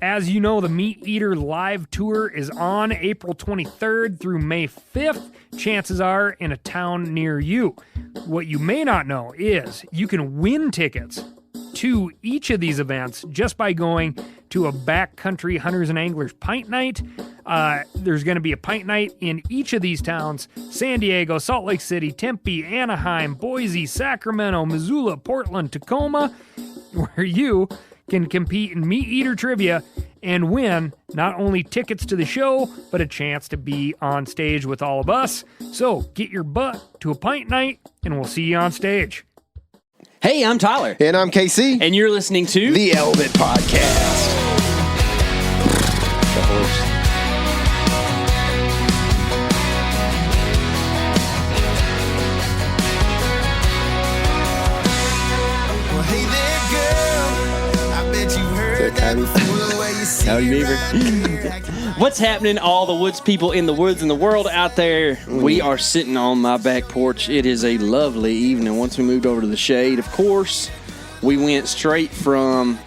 As you know, the Meat Eater Live Tour is on April 23rd through May 5th. Chances are in a town near you. What you may not know is you can win tickets to each of these events just by going to a backcountry hunters and anglers pint night. There's going to be a pint night in each of these towns: San Diego, Salt Lake City, Tempe, Anaheim, Boise, Sacramento, Missoula, Portland, Tacoma, where you can compete in Meat Eater trivia and win not only tickets to the show, but a chance to be on stage with all of us. So get your butt to a pint night, and we'll see you on stage. Hey, I'm Tyler. And I'm KC. And you're listening to the Elvin Podcast. The horse. Well, hey there, girl. I bet you've heard that before the way you see Howdy, Beaver. right. What's happening, all the woods people in the woods and the world out there? We are sitting on my back porch. It is a lovely evening. Once we moved over to the shade, of course, we went straight from,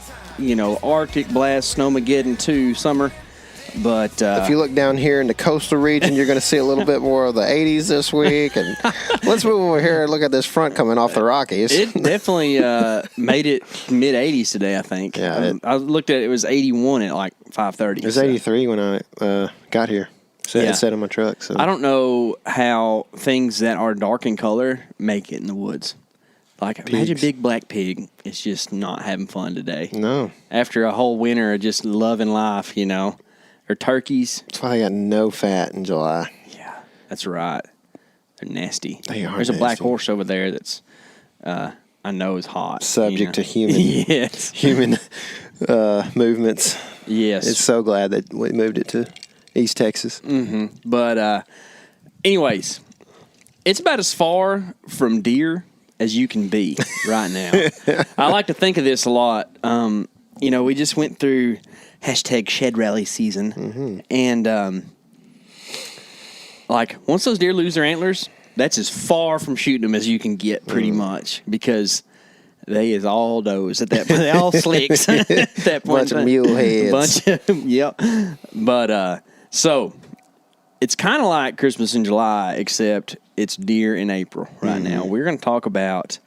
Arctic blast, Snowmageddon to summer. But if you look down here in the coastal region, you're going to see a little bit more of the 80s this week. And let's move over here and look at this front coming off the Rockies. It definitely made it mid-80s today, I think. Yeah, I looked at it, it was 81 at like 5:30. It was 83 when I got here. So Yeah. it sat on my truck. So I don't know how things that are dark in color make it in the woods. Like, imagine a big black pig. It's just not having fun today. No. After a whole winter of just loving life, Or turkeys. That's why I got no fat in July. Yeah, that's right. They're nasty. They are There's a black nasty. horse over there that's, I know is hot. Subject to human yes. human movements. Yes. It's so glad that we moved it to East Texas. Mm-hmm. But anyways, it's about as far from deer as you can be right now. I like to think of this a lot. We just went through #shed rally season. And once those deer lose their antlers, that's as far from shooting them as you can get pretty much, because they is all does at that point. They all slicks at that point. Bunch of mule heads. Yep. But so it's kind of like Christmas in July, except it's deer in April right now. We're going to talk about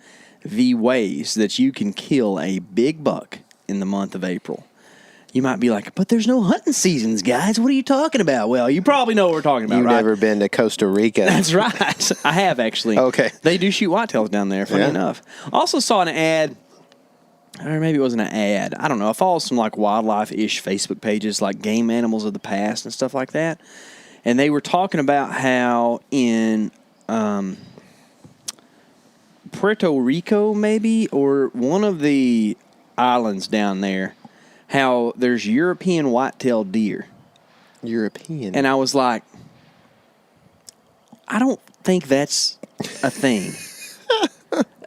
the ways that you can kill a big buck in the month of April. You might be like, but there's no hunting seasons, guys. What are you talking about? Well, you probably know what we're talking about, You've right? never been to Costa Rica. That's right. I have, actually. Okay. They do shoot whitetails down there, funny enough. Also saw an ad, or maybe it wasn't an ad. I don't know. I follow some wildlife-ish Facebook pages, like Game Animals of the Past and stuff like that. And they were talking about how in Puerto Rico, maybe, or one of the islands down there, how there's European whitetail deer. European. And I was like, I don't think that's a thing.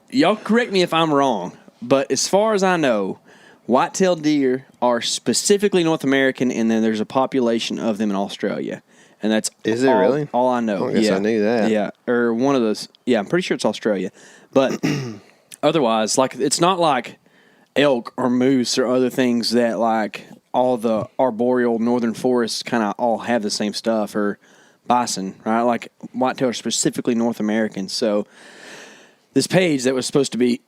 Y'all correct me if I'm wrong, but as far as I know, whitetail deer are specifically North American, and then there's a population of them in Australia. And that's really? all I know. I guess I knew that. Yeah, or one of those. Yeah, I'm pretty sure it's Australia. But otherwise, it's not like elk or moose or other things that all the arboreal northern forests kind of all have the same stuff, or bison, right? Like whitetail are specifically North American. So this page that was supposed to be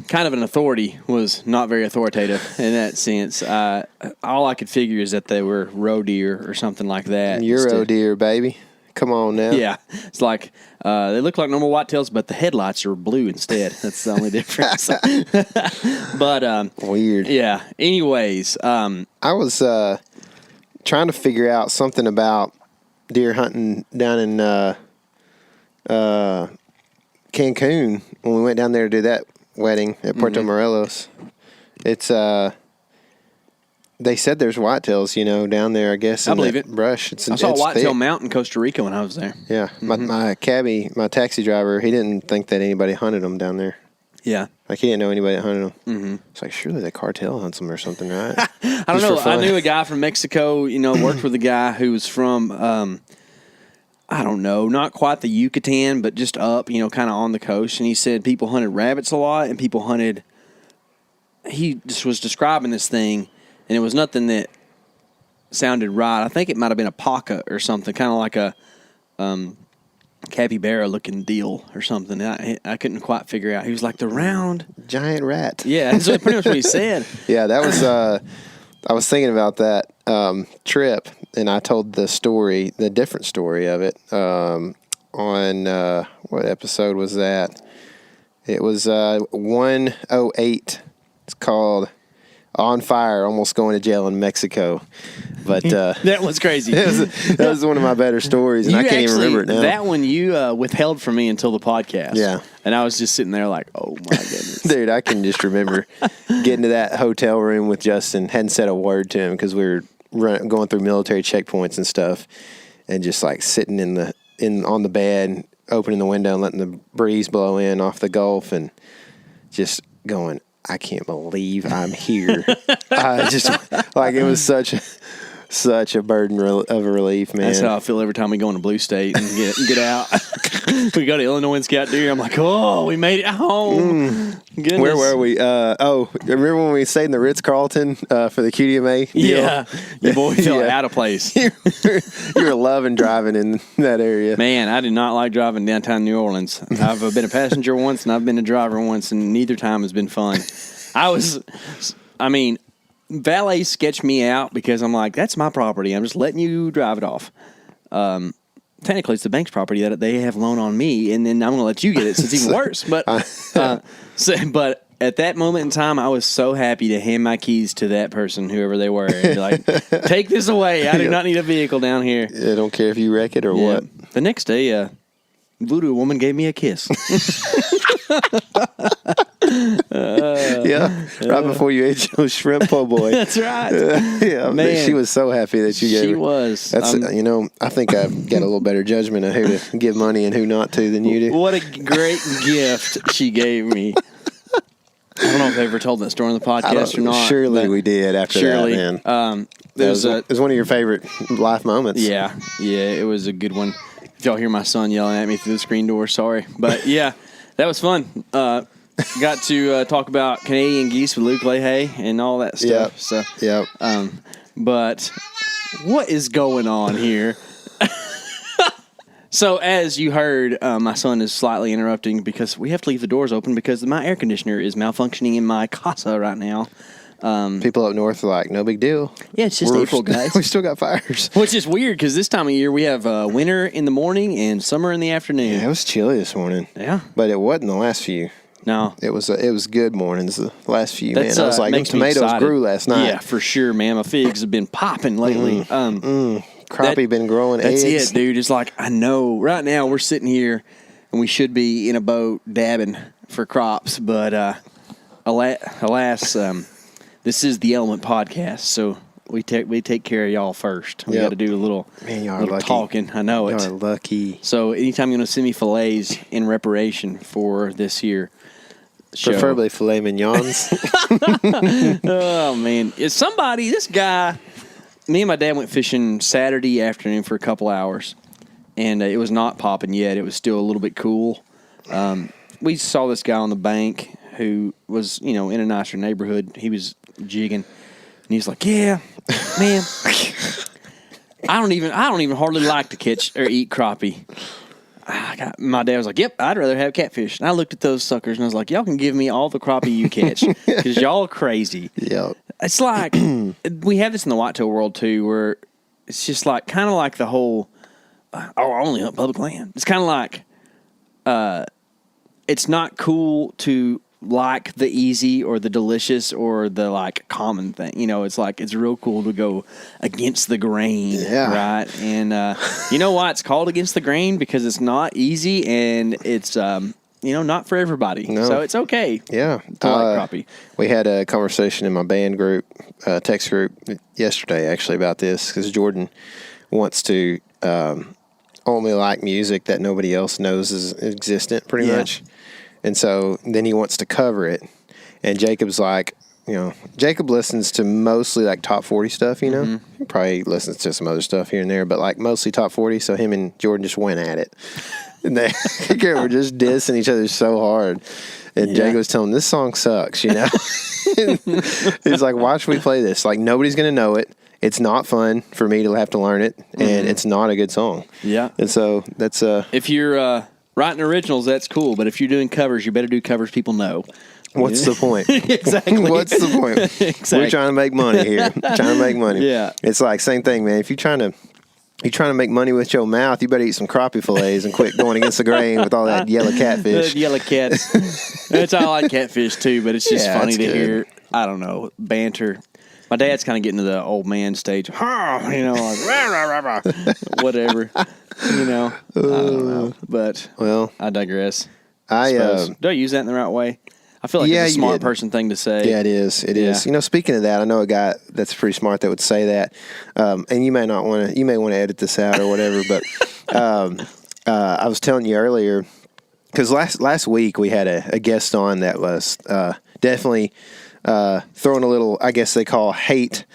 kind of an authority was not very authoritative in that sense. All I could figure is that they were roe deer or something like that. Euro deer, baby. Come on now. Yeah. It's like they look like normal whitetails, but the headlights are blue instead. That's the only difference. But Weird. yeah. Anyways, I was trying to figure out something about deer hunting down in Cancun when we went down there to do that wedding at Puerto Morelos. It's they said there's whitetails, down there. I guess in I believe that it. brush. I saw a whitetail thick. mount in Costa Rica when I was there. Yeah, my cabbie, my taxi driver, he didn't think that anybody hunted them down there. Yeah. Like, he didn't know anybody that hunted them. Mm-hmm. It's like, surely the cartel hunts them or something, right? I don't know. I knew a guy from Mexico, worked with a guy who was from, I don't know, not quite the Yucatan, but just up, kind of on the coast. And he said people hunted rabbits a lot, and he just was describing this thing, and it was nothing that sounded right. I think it might have been a paca or something, kind of like a capybara looking deal or something. I couldn't quite figure out. He was like the round giant rat. Yeah, that's pretty much what he said. Yeah, that was. I was thinking about that trip, and I told the different story of it on what episode was that? It was 108. It's called On Fire, Almost Going to Jail in Mexico. But that was crazy. That was one of my better stories, and I can't even remember it now. That one you withheld from me until the podcast. Yeah. And I was just sitting there like, oh, my goodness. Dude, I can just remember getting to that hotel room with Justin, hadn't said a word to him because we were going through military checkpoints and stuff, and just like sitting on the bed, opening the window and letting the breeze blow in off the Gulf, and just going, I can't believe I'm here. I just like it was such a burden of a relief, man. That's how I feel every time we go into Blue State and get out. We go to Illinois and scout deer. I'm like, oh, we made it home. Goodness. Where were we? Remember when we stayed in the Ritz-Carlton for the QDMA deal? Yeah. Your boy felt out of place. You were loving driving in that area. Man, I did not like driving downtown New Orleans. I've been a passenger once, and I've been a driver once, and neither time has been fun. Valet sketched me out because I'm like, that's my property. I'm just letting you drive it off. Technically, it's the bank's property that they have loan on me, and then I'm going to let you get it, so it's even worse. But but at that moment in time, I was so happy to hand my keys to that person, whoever they were, and be like, take this away. I do not need a vehicle down here. I don't care if you wreck it or what. The next day, voodoo woman gave me a kiss. Right before you ate your shrimp po' boy. That's right. Man, she was so happy that you gave her. She was. That's I think I've got a little better judgment of who to give money and who not to than you do. What a great gift she gave me. I don't know if I ever told that story on the podcast or not. Surely we did after that, man. It was one of your favorite life moments. Yeah, it was a good one. If y'all hear my son yelling at me through the screen door, sorry. But yeah, that was fun. Got to talk about Canadian geese with Luke Leahy and all that stuff. But what is going on here? So as you heard, my son is slightly interrupting because we have to leave the doors open because my air conditioner is malfunctioning in my casa right now. People up north are like, no big deal. Yeah, it's just April, guys. We still got fires. Which is weird because this time of year we have winter in the morning and summer in the afternoon. Yeah, it was chilly this morning. Yeah. But it wasn't the last few. No. It was good mornings the last few, man. I was like, those tomatoes grew last night. Yeah, for sure, man. My figs have been popping lately. Crappie been growing eggs. That's it, dude. It's like, I know. Right now we're sitting here and we should be in a boat dabbing for crops. But alas, this is the Element Podcast, so we take care of y'all first. We got to do a little talking. I know it. Y'all are lucky. So anytime you're going to send me fillets in reparation for this here show. Preferably filet mignons. Oh, man. This guy, me and my dad went fishing Saturday afternoon for a couple hours, and it was not popping yet. It was still a little bit cool. We saw this guy on the bank who was, in a nicer neighborhood. He was jigging, and he's like, yeah, man, I don't even hardly like to catch or eat crappie. My dad was like, yep, I'd rather have catfish. And I looked at those suckers and I was like, y'all can give me all the crappie you catch because y'all are crazy. Yep. It's like we have this in the whitetail world too, where it's just like kind of like the whole I only hunt public land. It's kind of like it's not cool to like the easy or the delicious or the like common thing. It's like it's real cool to go against the grain, right? And you know why it's called against the grain? Because it's not easy and it's not for everybody. No. So it's okay. Yeah, to like crappie. We had a conversation in my band group, text group yesterday actually about this because Jordan wants to only like music that nobody else knows is existent, pretty much. And so then he wants to cover it. And Jacob's like, Jacob listens to mostly like top 40 stuff, He probably listens to some other stuff here and there, but like mostly top 40. So him and Jordan just went at it. And they were just dissing each other so hard. And Jacob was telling him, this song sucks, He's like, why should we play this? Like, nobody's going to know it. it's not fun for me to have to learn it, and it's not a good song. Yeah. And so that's if you're writing originals, that's cool. But if you're doing covers, you better do covers people know. what's the point? Exactly. What's the point? Exactly. We're trying to make money here. Trying to make money. Yeah. It's like same thing, man. If you're trying to make money with your mouth, you better eat some crappie fillets and quit going against the grain with all that yellow catfish. The yellow cats. I like catfish too, but it's just funny to hear, I don't know, banter. My dad's kind of getting to the old man stage. Like, rah, rah, rah, whatever. I don't know. But I digress. Do I use that in the right way? I feel like it's a smart person thing to say. Yeah, it is. It is. Speaking of that, I know a guy that's pretty smart that would say that. And you may want to edit this out or whatever, but I was telling you earlier, because last week we had a guest on that was definitely throwing a little, I guess they call hate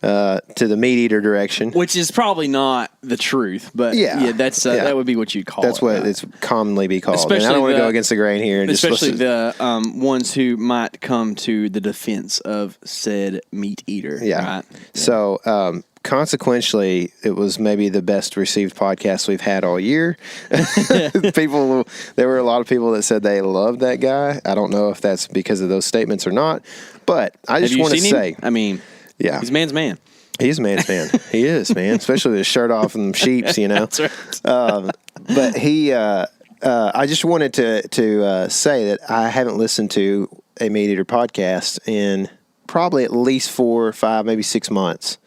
to the meat eater direction, which is probably not the truth, but that's that would be what you'd call. That's it. what it's commonly be called. Especially and I don't want to go against the grain here, and especially the ones who might come to the defense of said meat eater. Yeah. Right? So consequently, it was maybe the best received podcast we've had all year. There were a lot of people that said they loved that guy. I don't know if that's because of those statements or not, but I just want to say, I mean. Yeah, he's a man's man. He's a man's man. He is, man. Especially with his shirt off and sheeps, That's right. But he, I just wanted to say that I haven't listened to a meat eater podcast in probably at least 4 or 5, maybe 6 months.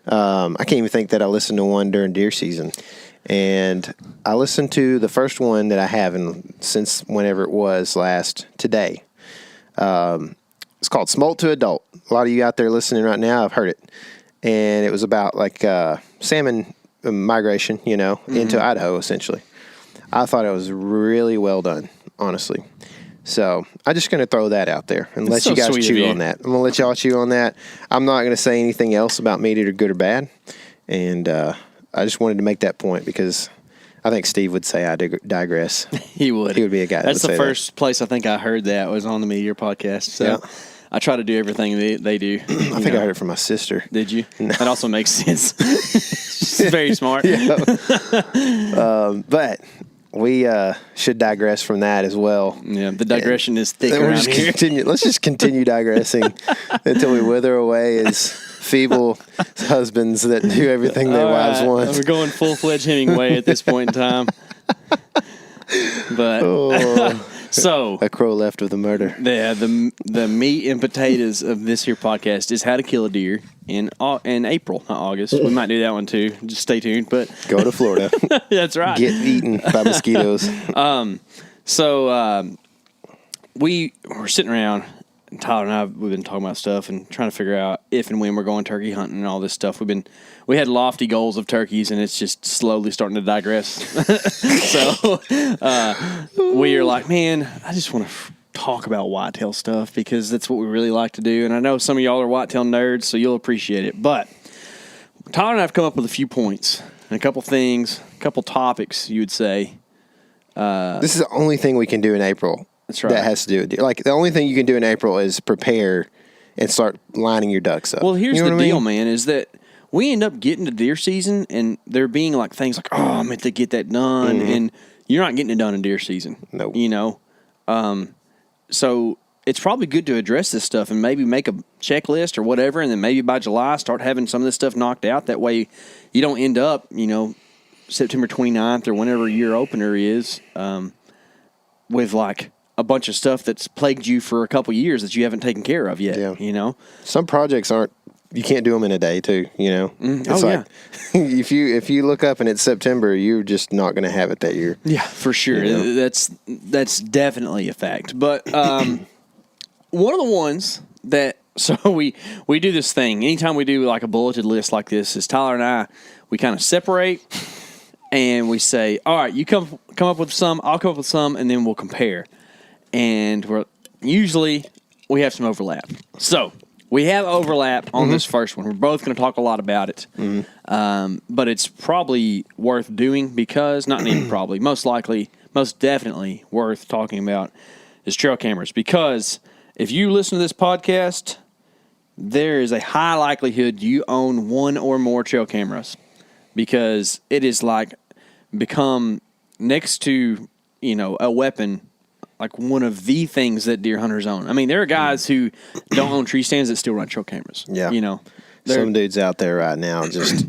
I can't even think that I listened to one during deer season. And I listened to the first one that I haven't since whenever it was today. It's called Smolt to Adult. A lot of you out there listening right now have heard it. And it was about like salmon migration, into Idaho, essentially. I thought it was really well done, honestly. So I'm just going to throw that out there and let you guys chew on that. I'm going to let y'all chew on that. I'm not going to say anything else about meat eater, good or bad. And I just wanted to make that point because I think Steve would say I digress. He would. He would be a guy. That's the first place I think I heard that was on the Meat Eater podcast. So I try to do everything they do. I think I heard it from my sister. Did you? No. That also makes sense. She's very smart. But we should digress from that as well. Yeah, the digression is thick around here. Let's just continue digressing until we wither away as feeble husbands that do everything their wives want. We're going full-fledged Hemingway at this point in time. But so a crow left with a murder. Yeah, the meat and potatoes of this here podcast is how to kill a deer in April, not August. We might do that one too. Just stay tuned. But go to Florida. That's right. Get eaten by mosquitoes. So we were sitting around. And Tyler and I, we've been talking about stuff and trying to figure out if and when we're going turkey hunting and all this stuff. We had lofty goals of turkeys, and it's just slowly starting to digress. So we are like, man, I just want to talk about whitetail stuff because that's what we really like to do. And I know some of y'all are whitetail nerds, so you'll appreciate it. But Tyler and I have come up with a few points and a couple things, a couple topics, you would say. This is the only thing we can do in April. That's right. That has to do with deer. Like, the only thing you can do in April is prepare and start lining your ducks up. Well, here's the deal, man, is that we end up getting to deer season and there being like things like, oh, I meant to get that done. Mm-hmm. And you're not getting it done in deer season. Nope. So it's probably good to address this stuff and maybe make a checklist or whatever. And then maybe by July, start having some of this stuff knocked out. That way you don't end up, September 29th or whenever your opener is, with like a bunch of stuff that's plagued you for a couple years that you haven't taken care of yet. Yeah. Some projects you can't do them in a day too, It's if you look up and it's September, you're just not going to have it that year. Yeah, for sure. That's definitely a fact. But one of the ones that, so we do this thing, anytime we do like a bulleted list like this, is Tyler and I, we kind of separate and we say, all right, you come up with some, I'll come up with some, and then we'll compare. And usually we have some overlap. So we have overlap on this first one. We're both going to talk a lot about it. Mm-hmm. But it's probably worth doing because, not even probably, most definitely worth talking about is trail cameras. Because if you listen to this podcast, there is a high likelihood you own one or more trail cameras, because it is like become next to, a weapon, like one of the things that deer hunters own. I mean, there are guys who don't own tree stands that still run trail cameras. Yeah. Some dudes out there right now just,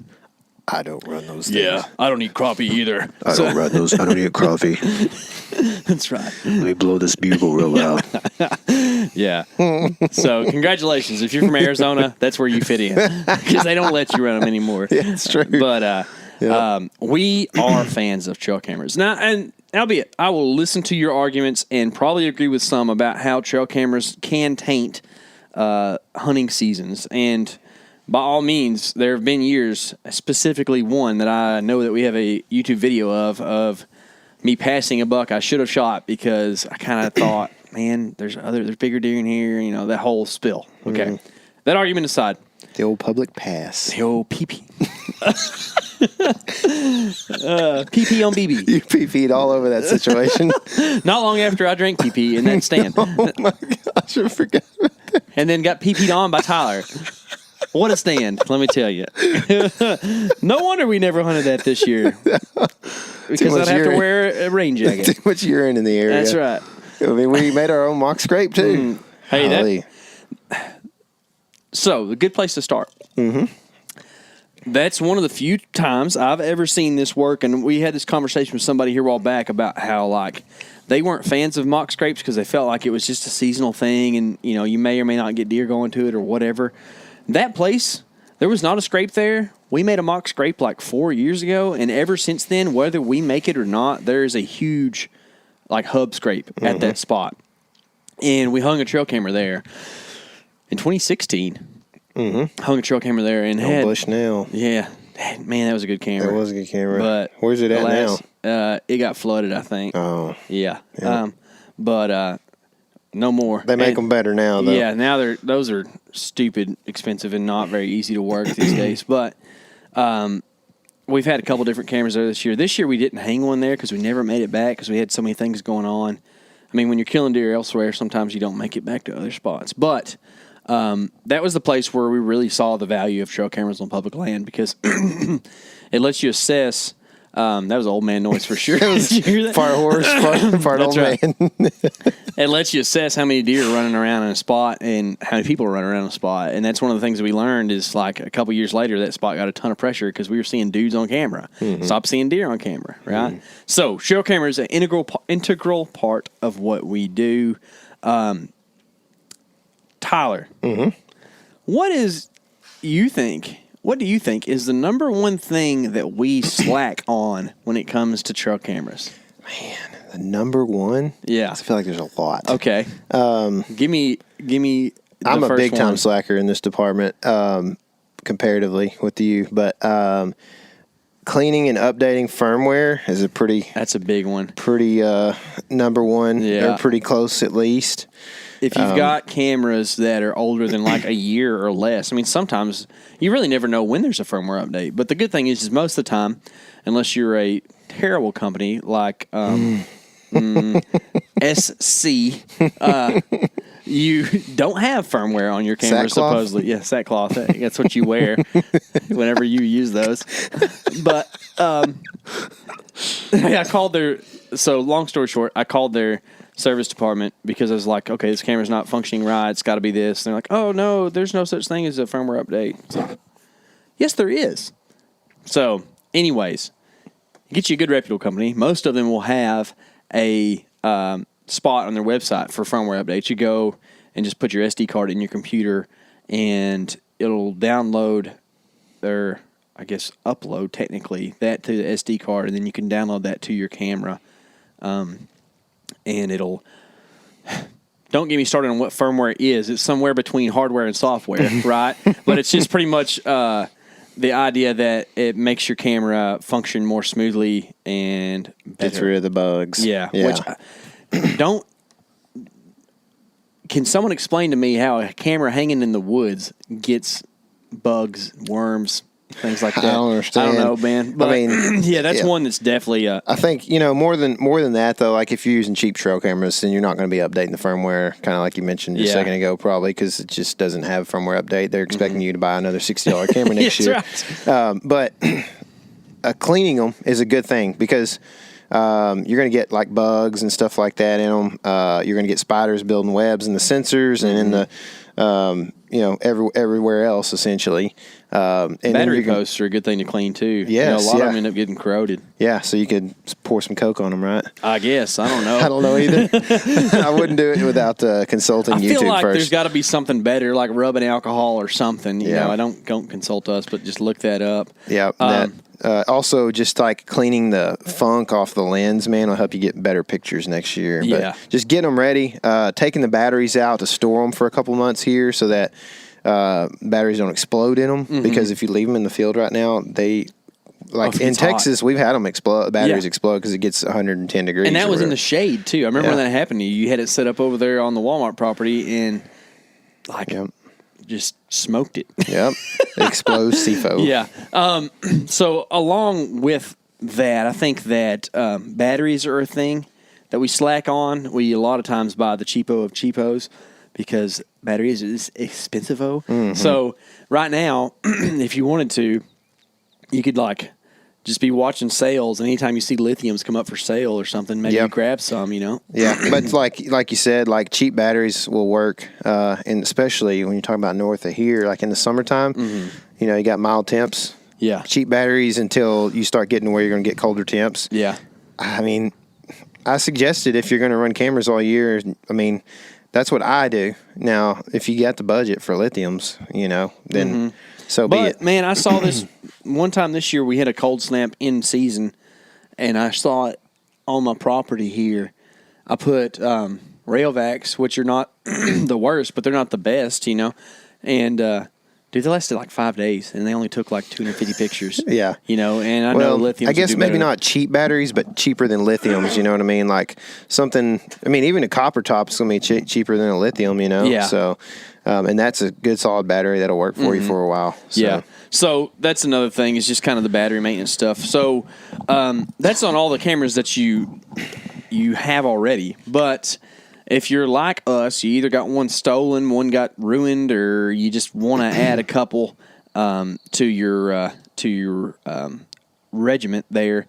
I don't run those things. Yeah, I don't eat crappie either. I don't run those. I don't eat coffee. That's right. Let me blow this bugle real loud. Yeah. So congratulations. If you're from Arizona, that's where you fit in, because they don't let you run them anymore. Yeah, it's true. But we are fans of trail cameras. Now, and albeit, I will listen to your arguments and probably agree with some about how trail cameras can taint hunting seasons. And by all means, there have been years, specifically one that I know that we have a YouTube video of me passing a buck I should have shot because I kind of thought, man, there's bigger deer in here, that whole spill. Okay. Mm-hmm. That argument aside. The old public pass. The old pee-pee. Pee-pee on BB. You pee-peed all over that situation. Not long after I drank pee-pee in that stand. Oh my gosh, I forgot about that. And then got pee-peed on by Tyler. What a stand, let me tell you. No wonder we never hunted that this year. Because I'd have to wear a rain jacket. Too much urine in the area. That's right. I mean, we made our own mock scrape, too. Hey, So, a good place to start. Mm-hmm. That's one of the few times I've ever seen this work, and we had this conversation with somebody here a while back about how, they weren't fans of mock scrapes because they felt like it was just a seasonal thing, and, you may or may not get deer going to it or whatever. That place, there was not a scrape there. We made a mock scrape 4 years ago, and ever since then, whether we make it or not, there is a huge, hub scrape at that spot. And we hung a trail camera there. In 2016, hung a trail camera there and had Bushnell. Yeah, man, that was a good camera. That was a good camera. But where's it at now? It got flooded, I think. Oh, yeah. But no more. They make them better now, though. Yeah, now those are stupid, expensive, and not very easy to work these days. But we've had a couple different cameras there this year. This year we didn't hang one there because we never made it back because we had so many things going on. I mean, when you're killing deer elsewhere, sometimes you don't make it back to other spots. But that was the place where we really saw the value of trail cameras on public land because it lets you assess. That was old man noise for sure. Part horse, part old right. man. It lets you assess how many deer are running around in a spot and how many people are running around a spot. And that's one of the things that we learned is a couple years later, that spot got a ton of pressure because we were seeing dudes on camera. Mm-hmm. Stopped seeing deer on camera, right? Mm-hmm. So trail camera is an integral part of what we do. Tyler, what do you think is the number one thing that we slack on when it comes to trail cameras? Man, the number one? Yeah. I feel like there's a lot. Okay. Give me I'm a big time slacker in this department, comparatively with you, but cleaning and updating firmware is that's a big one. Pretty number one. Yeah. They're pretty close at least. If you've got cameras that are older than a year or less, I mean, sometimes you really never know when there's a firmware update. But the good thing is most of the time, unless you're a terrible company like SC, you don't have firmware on your camera, supposedly. Yeah, sackcloth. That's what you wear whenever you use those. But I called long story short, I called their service department because I was like, okay, this camera's not functioning right. It's got to be this. And they're like, oh, no, there's no such thing as a firmware update. So, yes, there is. So, anyways, get you a good reputable company. Most of them will have a spot on their website for firmware updates. You go and just put your SD card in your computer, and it'll download upload technically that to the SD card, and then you can download that to your camera. And it'll, don't get me started on what firmware is. It's somewhere between hardware and software, right? But it's just pretty much the idea that it makes your camera function more smoothly and better. Gets rid of the bugs. Yeah. Can someone explain to me how a camera hanging in the woods gets bugs, worms, things like that. I don't understand. I don't know, man. But, I mean, yeah, that's one that's definitely. I think more than that though. Like if you're using cheap trail cameras, then you're not going to be updating the firmware, kind of like you mentioned a second ago, probably because it just doesn't have firmware update. They're expecting you to buy another $60 camera next year. Right. But cleaning them is a good thing because. You're going to get like bugs and stuff like that in them. You're going to get spiders building webs in the sensors and in the, everywhere else essentially. And battery posts are a good thing to clean too. Yes, a lot of them end up getting corroded. Yeah, so you could pour some Coke on them, right? I guess. I don't know. I don't know either. I wouldn't do it without consulting YouTube first. I feel like there's got to be something better, like rubbing alcohol or something. You know, I don't consult us, but just look that up. Yeah. Also, just like cleaning the funk off the lens, man, will help you get better pictures next year. But just getting them ready, taking the batteries out to store them for a couple months here so that batteries don't explode in them. Because if you leave them in the field right now, they... Like in Texas, hot. We've had them explode. Batteries explode because it gets 110 degrees. And that was in the shade, too. I remember when that happened to you. You had it set up over there on the Walmart property and, just smoked it. Yep. Explodes CFO. Yeah. So along with that, I think that batteries are a thing that we slack on. We a lot of times buy the cheapo of cheapos because batteries is expensive. So right now, if you wanted to, you could just be watching sales, and anytime you see lithiums come up for sale or something, maybe you grab some, Yeah, but like you said, cheap batteries will work, and especially when you're talking about north of here, like in the summertime, you got mild temps. Yeah. Cheap batteries until you start getting to where you're going to get colder temps. Yeah. I mean, I suggested if you're going to run cameras all year, that's what I do. Now, if you got the budget for lithiums, then so be it. But, man, I saw this one time this year. We had a cold snap in season, and I saw it on my property here. I put Railvacs, which are not the worst, but they're not the best, And, dude, they lasted 5 days, and they only took 250 pictures. Yeah. And I know lithiums I guess maybe better. not cheap batteries, but cheaper than lithiums, you know what I mean? Even a copper top is going to be cheaper than a lithium, Yeah. So, and that's a good solid battery that'll work for you for a while. So. Yeah. So that's another thing is just kind of the battery maintenance stuff. So that's on all the cameras that you have already. But if you're like us, you either got one stolen, one got ruined, or you just want to add a couple to your regiment there,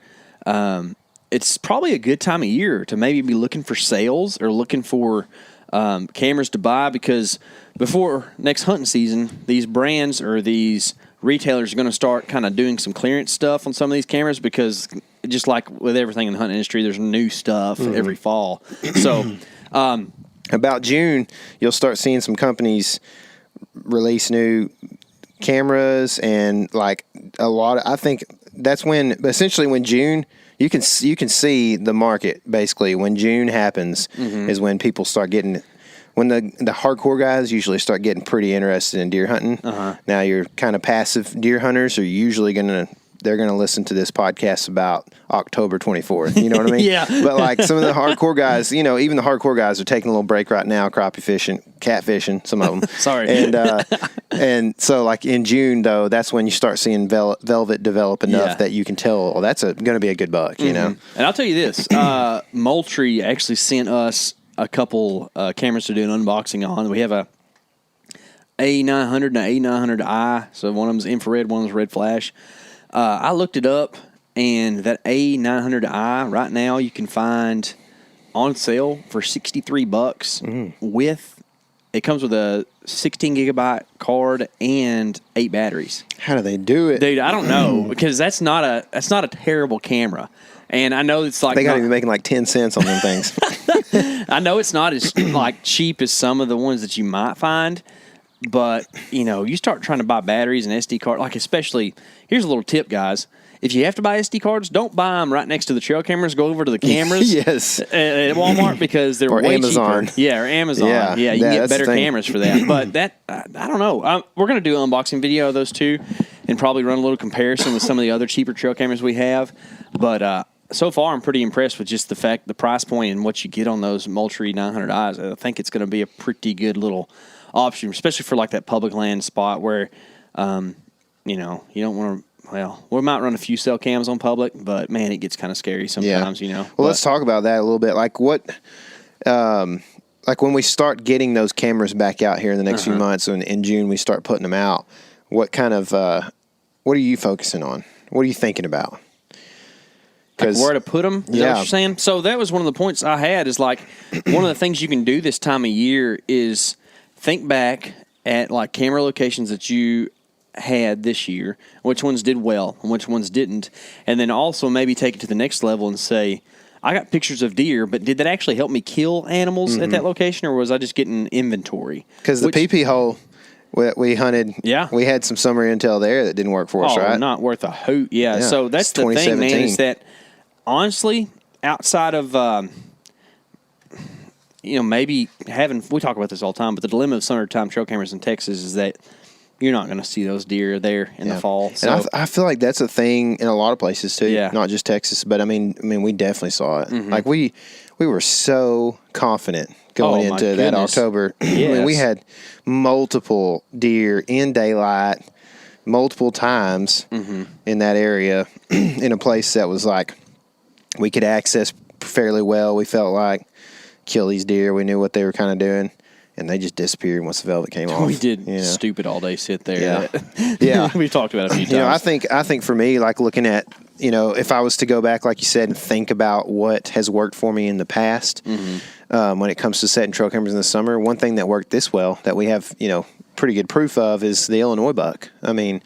it's probably a good time of year to maybe be looking for sales or looking for cameras to buy, because before next hunting season, these brands or these retailers are going to start kind of doing some clearance stuff on some of these cameras, because just like with everything in the hunting industry, there's new stuff every fall. So about June, you'll start seeing some companies release new cameras, and a lot of, I think that's when June, you can see the market. Basically when June happens is when people start getting, when the hardcore guys usually start getting pretty interested in deer hunting. Now your kind of passive deer hunters are usually they're going to listen to this podcast about October 24th. You know what I mean? Yeah. But some of the hardcore guys, even the hardcore guys are taking a little break right now, crappie fishing, catfishing, some of them. Sorry. And so in June though, that's when you start seeing velvet develop enough that you can tell, that's going to be a good buck, you know? And I'll tell you this, Moultrie actually sent us a couple cameras to do an unboxing on. We have a A900 and an A900i. So one of them's infrared, one of them's red flash. I looked it up, and that A900i right now you can find on sale for $63 with, it comes with a 16 gigabyte card and 8 batteries. How do they do it? Dude, I don't know, because that's not a terrible camera. And I know it's they got to be making 10 cents on them things. I know it's not as cheap as some of the ones that you might find. But, you start trying to buy batteries and SD cards, especially, here's a little tip, guys. If you have to buy SD cards, don't buy them right next to the trail cameras. Go over to the cameras yes. At Walmart, because they're way Amazon. cheaper. Yeah, or Amazon. Yeah, you can get better cameras for that. But I don't know. We're going to do an unboxing video of those two and probably run a little comparison with some of the other cheaper trail cameras we have. But so far, I'm pretty impressed with just the price point and what you get on those Moultrie 900Is. I think it's going to be a pretty good little option, especially for that public land spot where you know, you don't want to. Well, we might run a few cell cams on public, but man, it gets kind of scary sometimes. You know. Well, let's talk about that a little bit. Like what, like when we start getting those cameras back out here in the next few months, and in June we start putting them out. What kind of, what are you focusing on? What are you thinking about? Like where to put them? Is that what you're saying? So that was one of the points I had. Is like one of the things you can do this time of year is think back at like camera locations that you had this year, which ones did well and which ones didn't, and then also maybe take it to the next level and say, I got pictures of deer, but did that actually help me kill animals at that location, or was I just getting inventory? Because the PP hole we hunted, we had some summer intel there that didn't work for us, right? Not worth a hoot. Yeah. So that's the thing, man, is that honestly, outside of you know, maybe we talk about this all the time, but the dilemma of summertime trail cameras in Texas is that you're not going to see those deer there in the fall. So. And I feel like that's a thing in a lot of places too, not just Texas. But I mean, we definitely saw it. Like we were so confident going into that October. Yes. I mean, we had multiple deer in daylight, multiple times in that area, in a place that was like we could access fairly well. We felt like kill these deer. We knew what they were kind of doing. And they just disappeared once the velvet came off. We did stupid all day sit there. Yeah. We've talked about it a few times. You know, I think for me, like looking at, you know, if I was to go back, like you said, and think about what has worked for me in the past, when it comes to setting trail cameras in the summer, one thing that worked this well that we have, you know, pretty good proof of is the Illinois buck. I mean,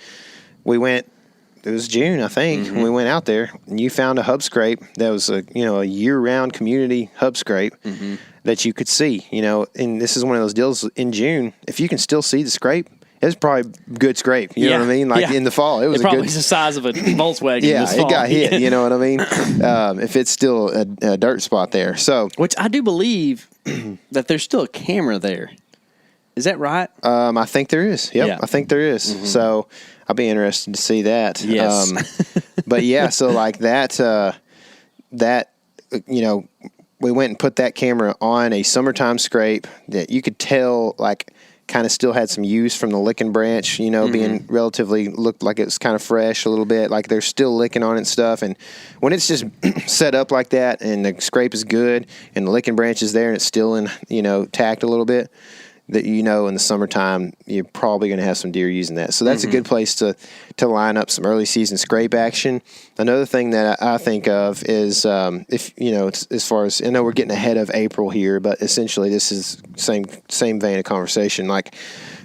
it was June, I think, when we went out there, and you found a hub scrape that was a year-round community hub scrape that you could see, you know, and this is one of those deals in June. If you can still see the scrape, it's probably a good scrape. You know what I mean? Like in the fall, it was probably the size of a Volkswagen. It got hit. You know what I mean? If it's still a dirt spot there, so which I do believe that there's still a camera there. Is that right? I think there is. Yep, I think there is. So I'll be interested to see that. Yes. But yeah, so like that, you know, we went and put that camera on a summertime scrape that you could tell, like, kind of still had some use from the licking branch, you know, being relatively, looked like it was kind of fresh a little bit, like they're still licking on it and stuff. And when it's just set up like that and the scrape is good and the licking branch is there and it's still in, you know, tacked a little bit, that, you know, in the summertime, you're probably going to have some deer using that. So that's a good place to line up some early season scrape action. Another thing that I think of is, if, you know, it's, as far as, I know we're getting ahead of April here, but essentially this is same vein of conversation. Like,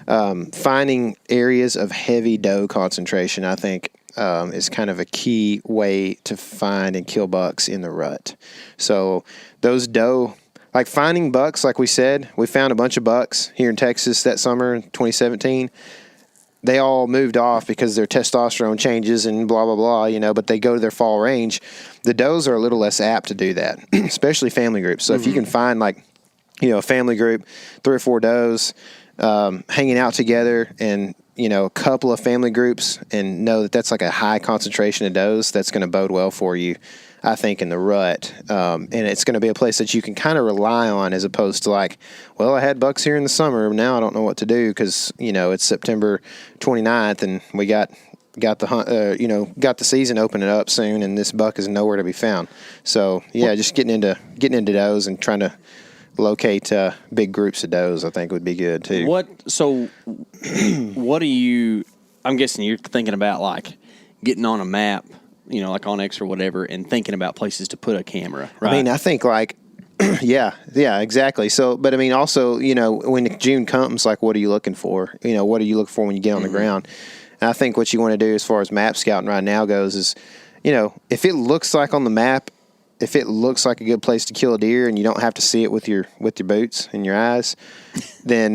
finding areas of heavy doe concentration, I think, is kind of a key way to find and kill bucks in the rut. So those doe, like finding bucks, like we said, we found a bunch of bucks here in Texas that summer in 2017. They all moved off because their testosterone changes and blah, blah, blah, you know, but they go to their fall range. The does are a little less apt to do that, especially family groups. So if you can find, like, you know, a family group, 3 or 4 does hanging out together, and, you know, a couple of family groups, and know that that's like a high concentration of does, that's going to bode well for you, I think, in the rut. And it's going to be a place that you can kind of rely on, as opposed to like, well, I had bucks here in the summer, now I don't know what to do because, you know, it's September 29th and we got the hunt, you know, got the season opening up soon, and this buck is nowhere to be found. So yeah, just getting into does and trying to locate big groups of does, I think, would be good too. What do you, I'm guessing you're thinking about like getting on a map, you know, like on X or whatever, and thinking about places to put a camera, right? I mean, I think like, yeah, exactly. So, but I mean, also, you know, when June comes, like, what are you looking for? You know, what do you look for when you get on the ground? And I think what you want to do as far as map scouting right now goes is, you know, if it looks like on the map, if it looks like a good place to kill a deer and you don't have to see it with your boots and your eyes, then,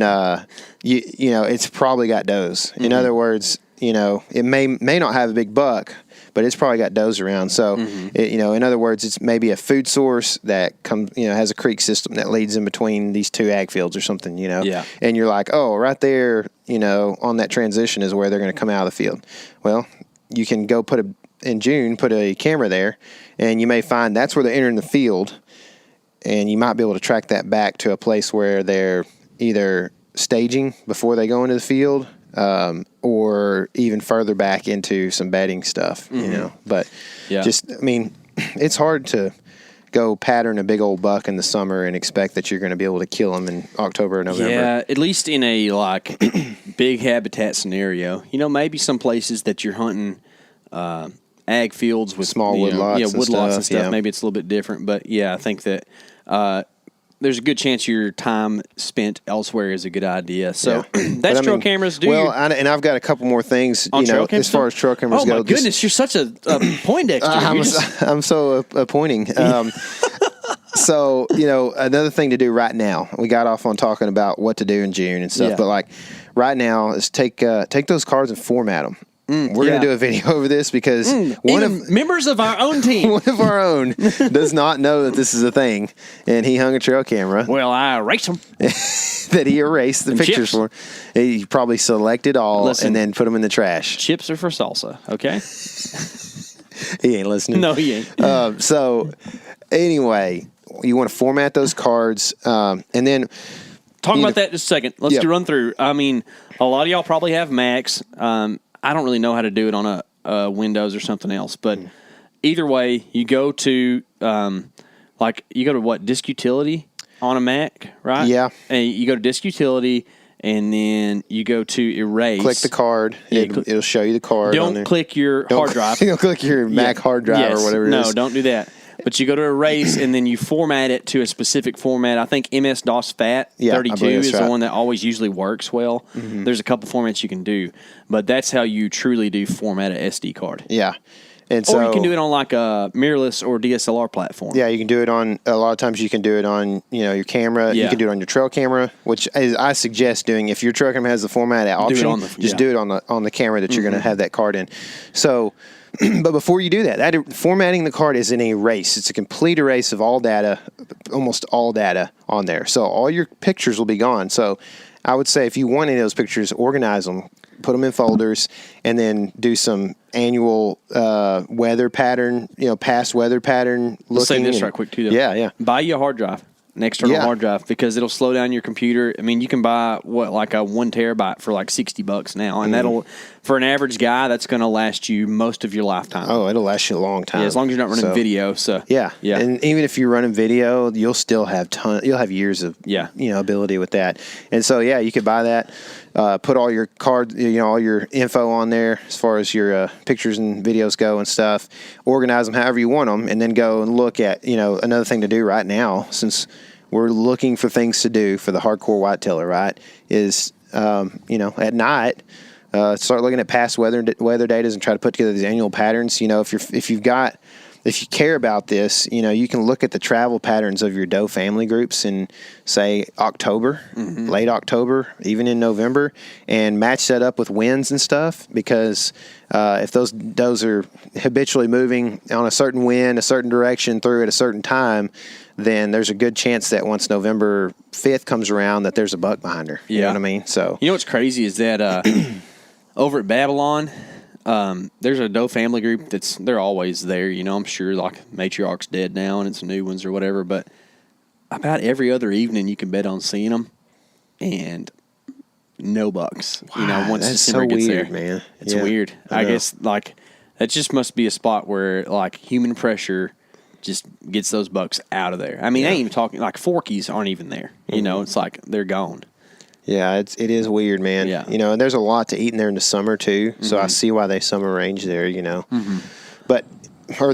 you know, it's probably got does. In other words, you know, it may not have a big buck, but it's probably got does around. So, you know, in other words, it's maybe a food source that comes, you know, has a creek system that leads in between these 2 ag fields or something, you know. Yeah. And you're like, oh, right there, you know, on that transition is where they're going to come out of the field. Well, you can go in June, put a camera there, and you may find that's where they're entering the field, and you might be able to track that back to a place where they're either staging before they go into the field, or even further back into some bedding stuff, you know. But just, I mean, it's hard to go pattern a big old buck in the summer and expect that you're going to be able to kill them in October or November. Yeah, at least in a like big habitat scenario. You know, maybe some places that you're hunting ag fields with small woodlots, and stuff. Yeah. Maybe it's a little bit different, but yeah, I think that there's a good chance your time spent elsewhere is a good idea. So that's trail cameras. Well, and I've got a couple more things. On trail as far as trail cameras go. Oh my goodness, you're such a Poindexter. I'm so appointing. So, another thing to do right now, we got off on talking about what to do in June and stuff, but like right now is take those cards and format them. We're going to do a video over this because members of our own team, one of our own does not know that this is a thing, and he hung a trail camera. Well, I erased them. That he erased the pictures for. He probably selected all and then put them in the trash. Chips are for salsa, okay? He ain't listening. No, he ain't. So, anyway, you want to format those cards, and then talk about that just a second. Let's do run through. I mean, a lot of y'all probably have Macs. I don't really know how to do it on a Windows or something else, but either way, you go to Disk Utility on a Mac, right? Yeah. And you go to Disk Utility, and then you go to Erase. Click the card. It'll show you the card. Don't click your hard drive. Don't click your Mac hard drive or whatever it is. No, don't do that. But you go to Erase, and then you format it to a specific format. I think MS-DOS FAT 32 is the one that always usually works well. Mm-hmm. There's a couple formats you can do, but that's how you truly do format an SD card. Yeah. And or you can do it on like a mirrorless or DSLR platform. Yeah, you can do it on, a lot of times you can do it on, your camera. Yeah. You can do it on your trail camera, which I suggest doing. If your trail camera has the format option, do it on the camera that you're going to have that card in. So, but before you do that, formatting the card is an erase. It's a complete erase of all data, almost all data on there. So all your pictures will be gone. So I would say if you want any of those pictures, organize them, put them in folders, and then do some annual weather pattern, past weather pattern looking. Let's say this right quick, too, though. Yeah. Buy you a hard drive. An external hard drive, because it'll slow down your computer. I mean, you can buy like a 1 terabyte for like $60 now, and that'll, for an average guy, that's going to last you most of your lifetime. Oh, it'll last you a long time. Yeah, as long as you're not running video. So yeah, and even if you're running video, you'll still have you'll have years of ability with that. And so you could buy that. Put all your cards, all your info on there as far as your pictures and videos go and stuff. Organize them however you want them, and then go and look at, another thing to do right now, since we're looking for things to do for the hardcore whitetailer, right, is, at night, start looking at past weather data and try to put together these annual patterns. If you care about this, you can look at the travel patterns of your doe family groups in, say, October, late October, even in November, and match that up with winds and stuff, because if those does are habitually moving on a certain wind, a certain direction through at a certain time, then there's a good chance that once November 5th comes around that there's a buck behind her. You know what I mean? So, what's crazy is that over at Babylon, there's a doe family group they're always there, I'm sure, like matriarch's dead now and it's new ones or whatever, but about every other evening you can bet on seeing them, and no bucks, once December gets there. Man. It's weird. I guess like that just must be a spot where like human pressure just gets those bucks out of there. I mean, I ain't even talking like forkies aren't even there, it's like they're gone. Yeah, it is weird, man. Yeah. And there's a lot to eat in there in the summer too. So I see why they summer range there, But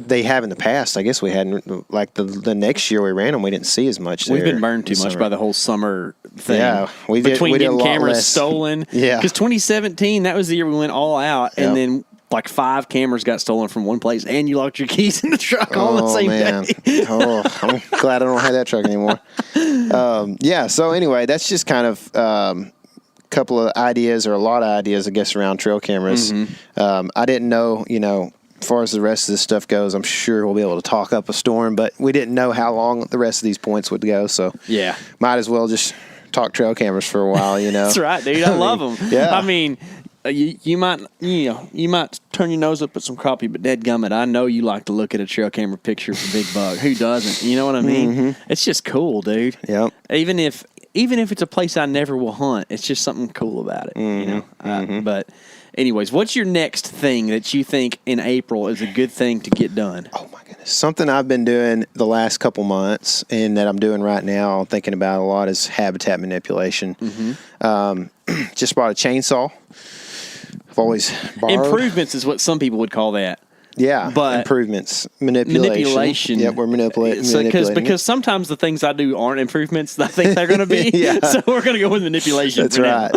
they have in the past. I guess we hadn't, like the next year we ran them, we didn't see as much there. We've been burned too much by the whole summer thing. Yeah, we did getting cameras less stolen. Yeah. Because 2017, that was the year we went all out, and then like 5 cameras got stolen from one place, and you locked your keys in the truck on the same day. I'm glad I don't have that truck anymore. So anyway, that's just kind of couple of ideas, or a lot of ideas, I guess, around trail cameras. I didn't know, as far as the rest of this stuff goes, I'm sure we'll be able to talk up a storm, but we didn't know how long the rest of these points would go, so might as well just talk trail cameras for a while, That's right, dude. I love them. Yeah. I mean, you might turn your nose up at some crappie, but dadgummit, I know you like to look at a trail camera picture for big buck. Who doesn't? You know what I mean? It's just cool, dude. Yep. Even if even if it's a place I never will hunt, it's just something cool about it, you know. But anyways, what's your next thing that you think in April is a good thing to get done? Oh my goodness. Something I've been doing the last couple months and that I'm doing right now, thinking about a lot, is habitat manipulation. Just bought a chainsaw. I've always borrowed. Improvements is what some people would call that. Yeah, but improvements, manipulation. Yeah, we're manipulating. Because sometimes the things I do aren't improvements that I think they're going to be. So we're going to go with manipulation. That's right.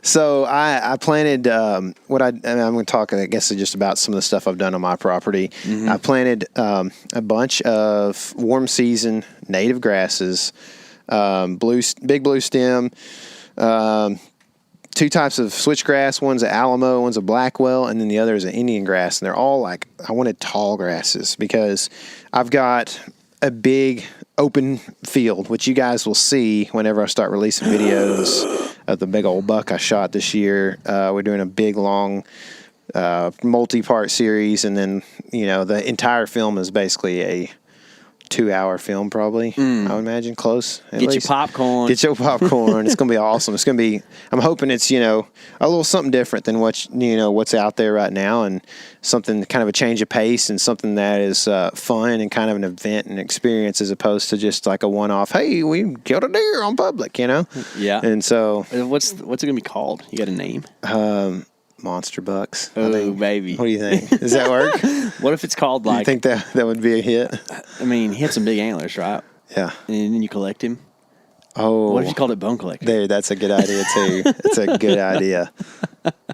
So I planted I'm going to talk, I guess, just about some of the stuff I've done on my property. I planted a bunch of warm season native grasses, big blue stem. 2 types of switchgrass. One's an Alamo, one's a Blackwell, and then the other is an Indian grass. And they're all I wanted tall grasses because I've got a big open field, which you guys will see whenever I start releasing videos of the big old buck I shot this year. We're doing a big, long, multi-part series, and then, the entire film is basically a 2-hour film, probably. I would imagine, close. Get your popcorn. Get your popcorn. It's going to be awesome. It's going to be. I'm hoping it's a little something different than what's out there right now, and something kind of a change of pace, and something that is fun and kind of an event and experience, as opposed to just like a one-off. Hey, we killed a deer on public, Yeah. And so, what's it going to be called? You got a name? Monster bucks. Oh, baby. What do you think? Does that work? What if it's called You think that would be a hit? I mean, he had some big antlers, right? Yeah. And then you collect him. Oh. What if you called it Bone Collector? There, that's a good idea, too. That's a good idea.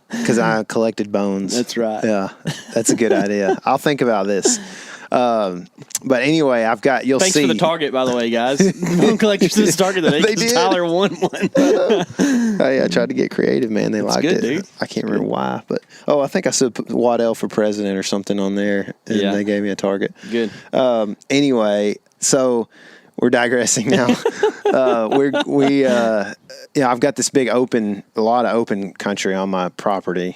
Because I collected bones. That's right. Yeah, that's a good idea. I'll think about this. But anyway, you'll Thanks see. Thanks for the target, by the way, guys. Bone Collectors did target today because Tyler won one. Hey, I tried to get creative, man. They liked it. Dude. I can't remember why, but I think I said Waddell for president or something on there, and they gave me a target. Good. Anyway, so we're digressing now. I've got this big a lot of open country on my property,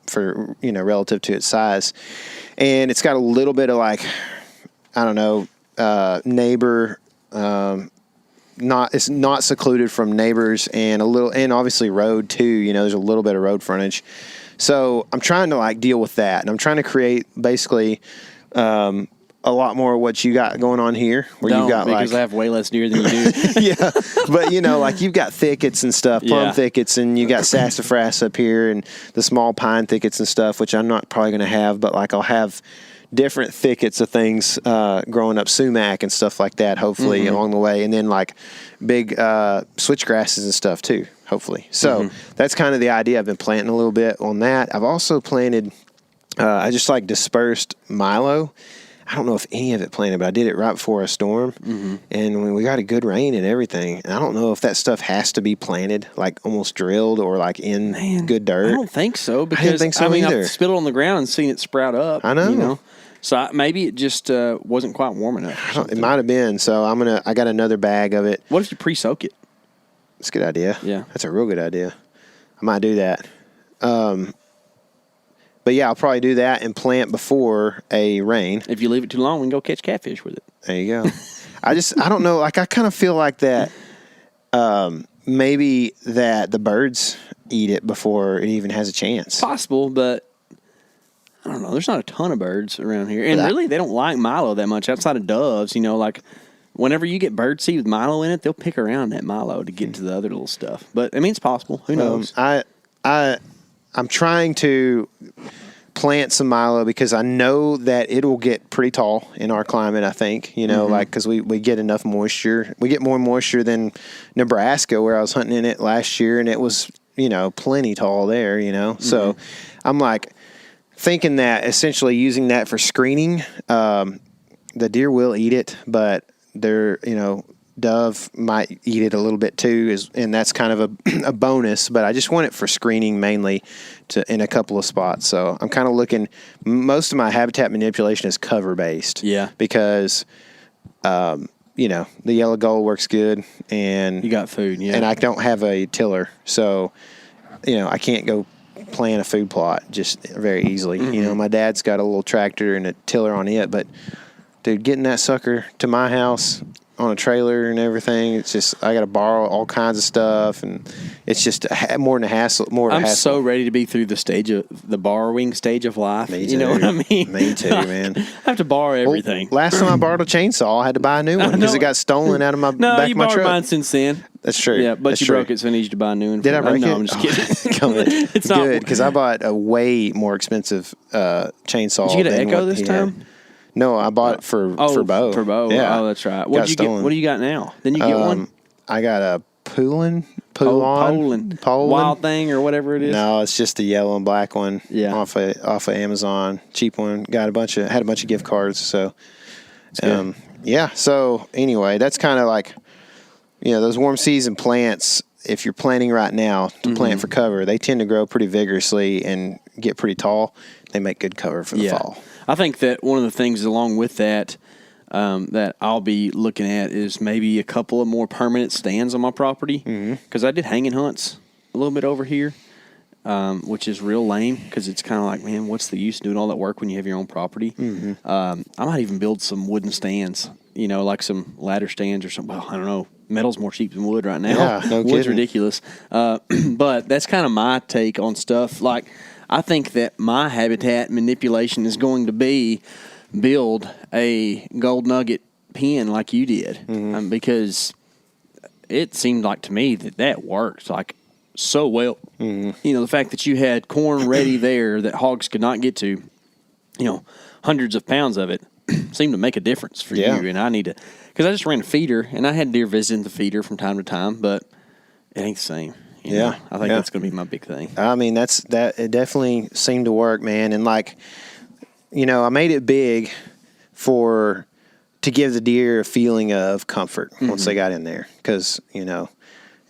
for relative to its size, and it's got a little bit of neighbor. It's not secluded from neighbors, and obviously road too. There's a little bit of road frontage, so I'm trying to deal with that, and I'm trying to create basically a lot more of what you got going on here, where you've got because I have way less deer than you do. Yeah, but you've got thickets and stuff, plum thickets, and you got sassafras up here, and the small pine thickets and stuff, which I'm not probably going to have, but I'll have different thickets of things growing up, sumac and stuff like that, hopefully along the way, and then big switchgrasses and stuff too, hopefully. So that's kind of the idea. I've been planting a little bit on that. I've also planted. I just dispersed milo. I don't know if any of it planted, but I did it right before a storm, and we got a good rain and everything. And I don't know if that stuff has to be planted, almost drilled, or in good dirt. I don't think so, because I didn't think so either. I've spit it on the ground and seen it sprout up. I know. So maybe it just wasn't quite warm enough. It might have been. So I got another bag of it. What if you pre-soak it? That's a good idea. Yeah, that's a real good idea. I might do that. But yeah, I'll probably do that and plant before a rain. If you leave it too long, we can go catch catfish with it. There you go. I don't know. I kind of feel like that. Maybe that the birds eat it before it even has a chance. Possible, but I don't know. There's not a ton of birds around here, and really, they don't like milo that much outside of doves. Whenever you get birdseed with milo in it, they'll pick around that milo to get to the other little stuff. But it's possible. Who knows? I'm trying to plant some milo because I know that it will get pretty tall in our climate, I think, because we get enough moisture. We get more moisture than Nebraska, where I was hunting in it last year, and it was, plenty tall there, So I'm thinking that essentially using that for screening, the deer will eat it, but they're, dove might eat it a little bit too, and that's kind of a bonus, but I just want it for screening mainly in a couple of spots. So I'm kind of looking, most of my habitat manipulation is cover based. Yeah. Because, the yellow gold works good, and you got food. Yeah. And I don't have a tiller. So, I can't go plant a food plot just very easily. My dad's got a little tractor and a tiller on it, but dude, getting that sucker to my house, on a trailer and everything. It's just I got to borrow all kinds of stuff, and it's just more than a hassle. I'm so ready to be through the borrowing stage of life. Me too. You know what I mean? Me too, man. I have to borrow everything. Well, last time I borrowed a chainsaw, I had to buy a new one because it got stolen out of my back of my truck. No, you borrowed mine since then. That's true. Yeah, but That's you true. broke it, so I need you to buy a new one. Did I break it? No, I'm just kidding. Come in. It's not good because I bought a way more expensive chainsaw. Did you get an Echo this time? No, I bought it for Bo. For Bo. Yeah. Oh, that's right. What did you get? What do you got now? Didn't you get one? I got a Poland Wild Thing or whatever it is. No, it's just the yellow and black one. Yeah. off of Amazon, cheap one. Had a bunch of gift cards. So, yeah. So anyway, that's kind of like, those warm season plants. If you're planting right now to plant for cover, they tend to grow pretty vigorously and get pretty tall. They make good cover for the fall. I think that one of the things along with that that I'll be looking at is maybe a couple of more permanent stands on my property because I did hanging hunts a little bit over here, which is real lame because it's kind of like, man, what's the use of doing all that work when you have your own property? I might even build some wooden stands, like some ladder stands or something. Well, I don't know. Metal's more cheap than wood right now. Yeah, no Wood's kidding. ridiculous. But that's kind of my take on stuff. Like, I think that my habitat manipulation is going to be build a gold nugget pen like you did, because it seemed like to me that worked like so well. The fact that you had corn ready there that hogs could not get to, hundreds of pounds of it seemed to make a difference for you. And I need to, because I just ran a feeder and I had deer visiting the feeder from time to time, but it ain't the same. I think that's going to be my big thing. I mean, it definitely seemed to work, man. And like, I made it big to give the deer a feeling of comfort once they got in there. Because,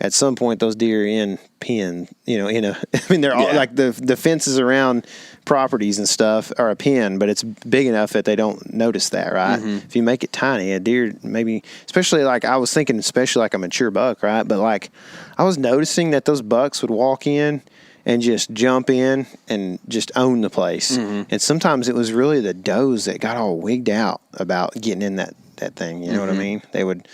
at some point those deer in pen, they're all like the fences around properties and stuff are a pen, but it's big enough that they don't notice that, right? If you make it tiny, a deer maybe, especially like I was thinking, especially like a mature buck, right? But like I was noticing that those bucks would walk in and just jump in and just own the place. And sometimes it was really the does that got all wigged out about getting in that thing. You know what I mean? They would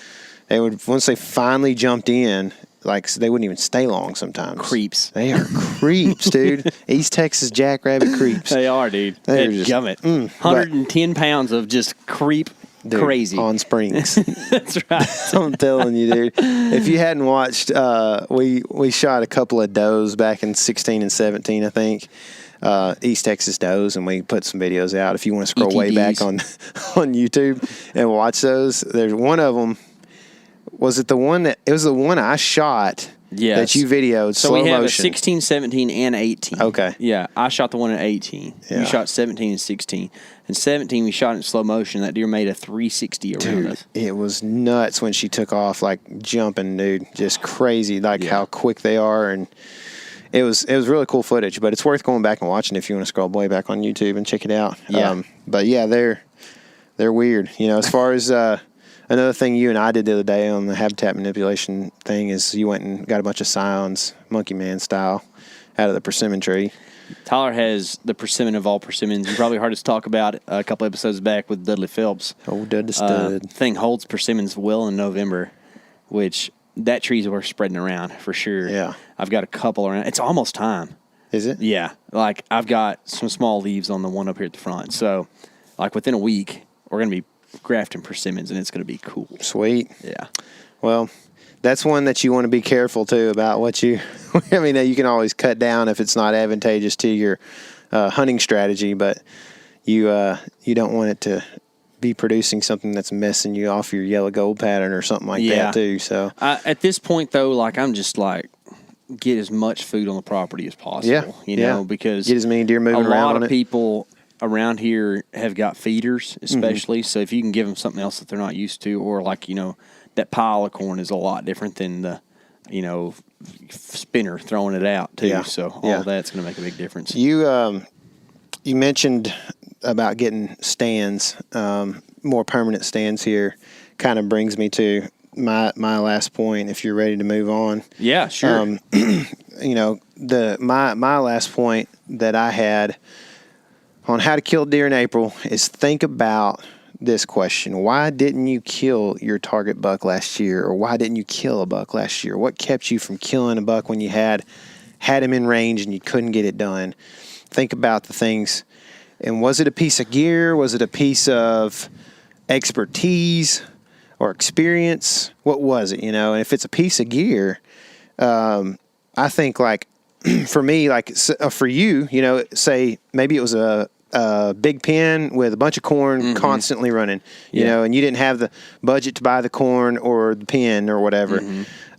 once they finally jumped in, like they wouldn't even stay long sometimes. Creeps. They are creeps, dude. East Texas jackrabbit creeps. They are, dude. They're just gummit. 110 pounds of just creep. Dude, crazy on springs. That's right. I'm telling you, dude. If you hadn't watched, we shot a couple of does back in 16 and 17, I think. East Texas does, and we put some videos out. If you want to scroll way back on YouTube and watch those, there's one of them. Was it the one it was the one I shot? Yes. That you videoed so slow we have motion. a 16, 17, and 18. Okay. Yeah, I shot the one at 18. Yeah. You shot 17 and 16. And 17, we shot in slow motion. That deer made a 360 around us. It was nuts when she took off, like jumping, dude. Just crazy, like how quick they are, and it was really cool footage. But it's worth going back and watching if you want to scroll way back on YouTube and check it out. Yeah. But yeah, they're weird. As far as another thing you and I did the other day on the habitat manipulation thing is you went and got a bunch of scions, Monkey Man style, out of the persimmon tree. Tyler has the persimmon of all persimmons, and probably hard to talk about a couple episodes back with Dudley Phelps. Oh, Dudley Stud. Thing holds persimmons well in November, which that tree's worth spreading around for sure. Yeah. I've got a couple around. It's almost time. Is it? Yeah. Like, I've got some small leaves on the one up here at the front. So, like, within a week, we're going to be grafting persimmons, and it's going to be cool. Sweet. Yeah. Well, that's one that you want to be careful, too, about what you... I mean, you can always cut down if it's not advantageous to your hunting strategy, but you don't want it to be producing something that's messing you off your yellow gold pattern or something like that, too. So at this point, though, like, I'm just like, get as much food on the property as possible. Because get as many deer moving around. A lot of people around here have got feeders, especially. So if you can give them something else that they're not used to, or like, that pile of corn is a lot different than the, spinner throwing it out too. Yeah. So all that's going to make a big difference. You mentioned about getting stands, more permanent stands here. Kind of brings me to my last point. If you're ready to move on, yeah, sure. My last point that I had on how to kill deer in April is think about this question. Why didn't you kill your target buck last year? Or why didn't you kill a buck last year? What kept you from killing a buck when you had him in range and you couldn't get it done? Think about the things. And was it a piece of gear? Was it a piece of expertise or experience? What was it, And if it's a piece of gear, I think like for me, like for you, say maybe it was a big pen with a bunch of corn constantly running, you know, and you didn't have the budget to buy the corn or the pen or whatever.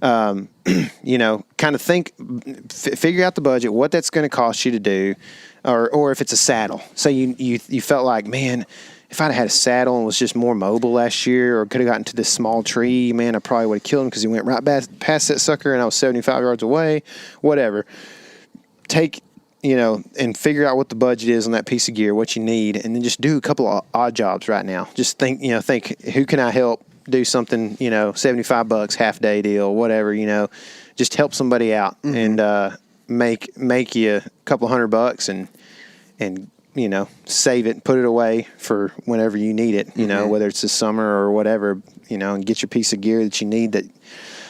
Kind of figure out the budget, what that's going to cost you to do, or if it's a saddle. Say you felt like, man, if I'd had a saddle and was just more mobile last year, or could have gotten to this small tree, man, I probably would have killed him because he went right past that sucker and I was 75 yards away, whatever. Take, and figure out what the budget is on that piece of gear, what you need, and then just do a couple of odd jobs right now. Just think who can I help do something, $75, half day deal, whatever, just help somebody out and make you a couple $100 and save it and put it away for whenever you need it, whether it's this summer or whatever, and get your piece of gear that you need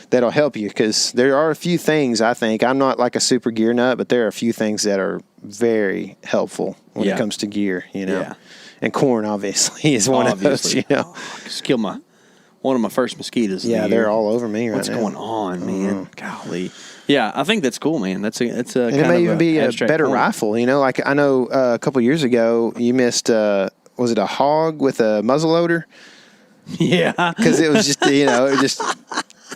that'll help you. Because there are a few things, I think, I'm not like a super gear nut, but there are a few things that are very helpful when it comes to gear, and corn obviously is one of those, Just kill one of my first mosquitoes. Yeah, they're all over me right now. What's going on, man? Golly. Yeah, I think that's cool, man. It's a and kind it may even be a better point. rifle. Like I know a couple years ago you missed. Was it a hog with a muzzleloader? Yeah, because it was just it was just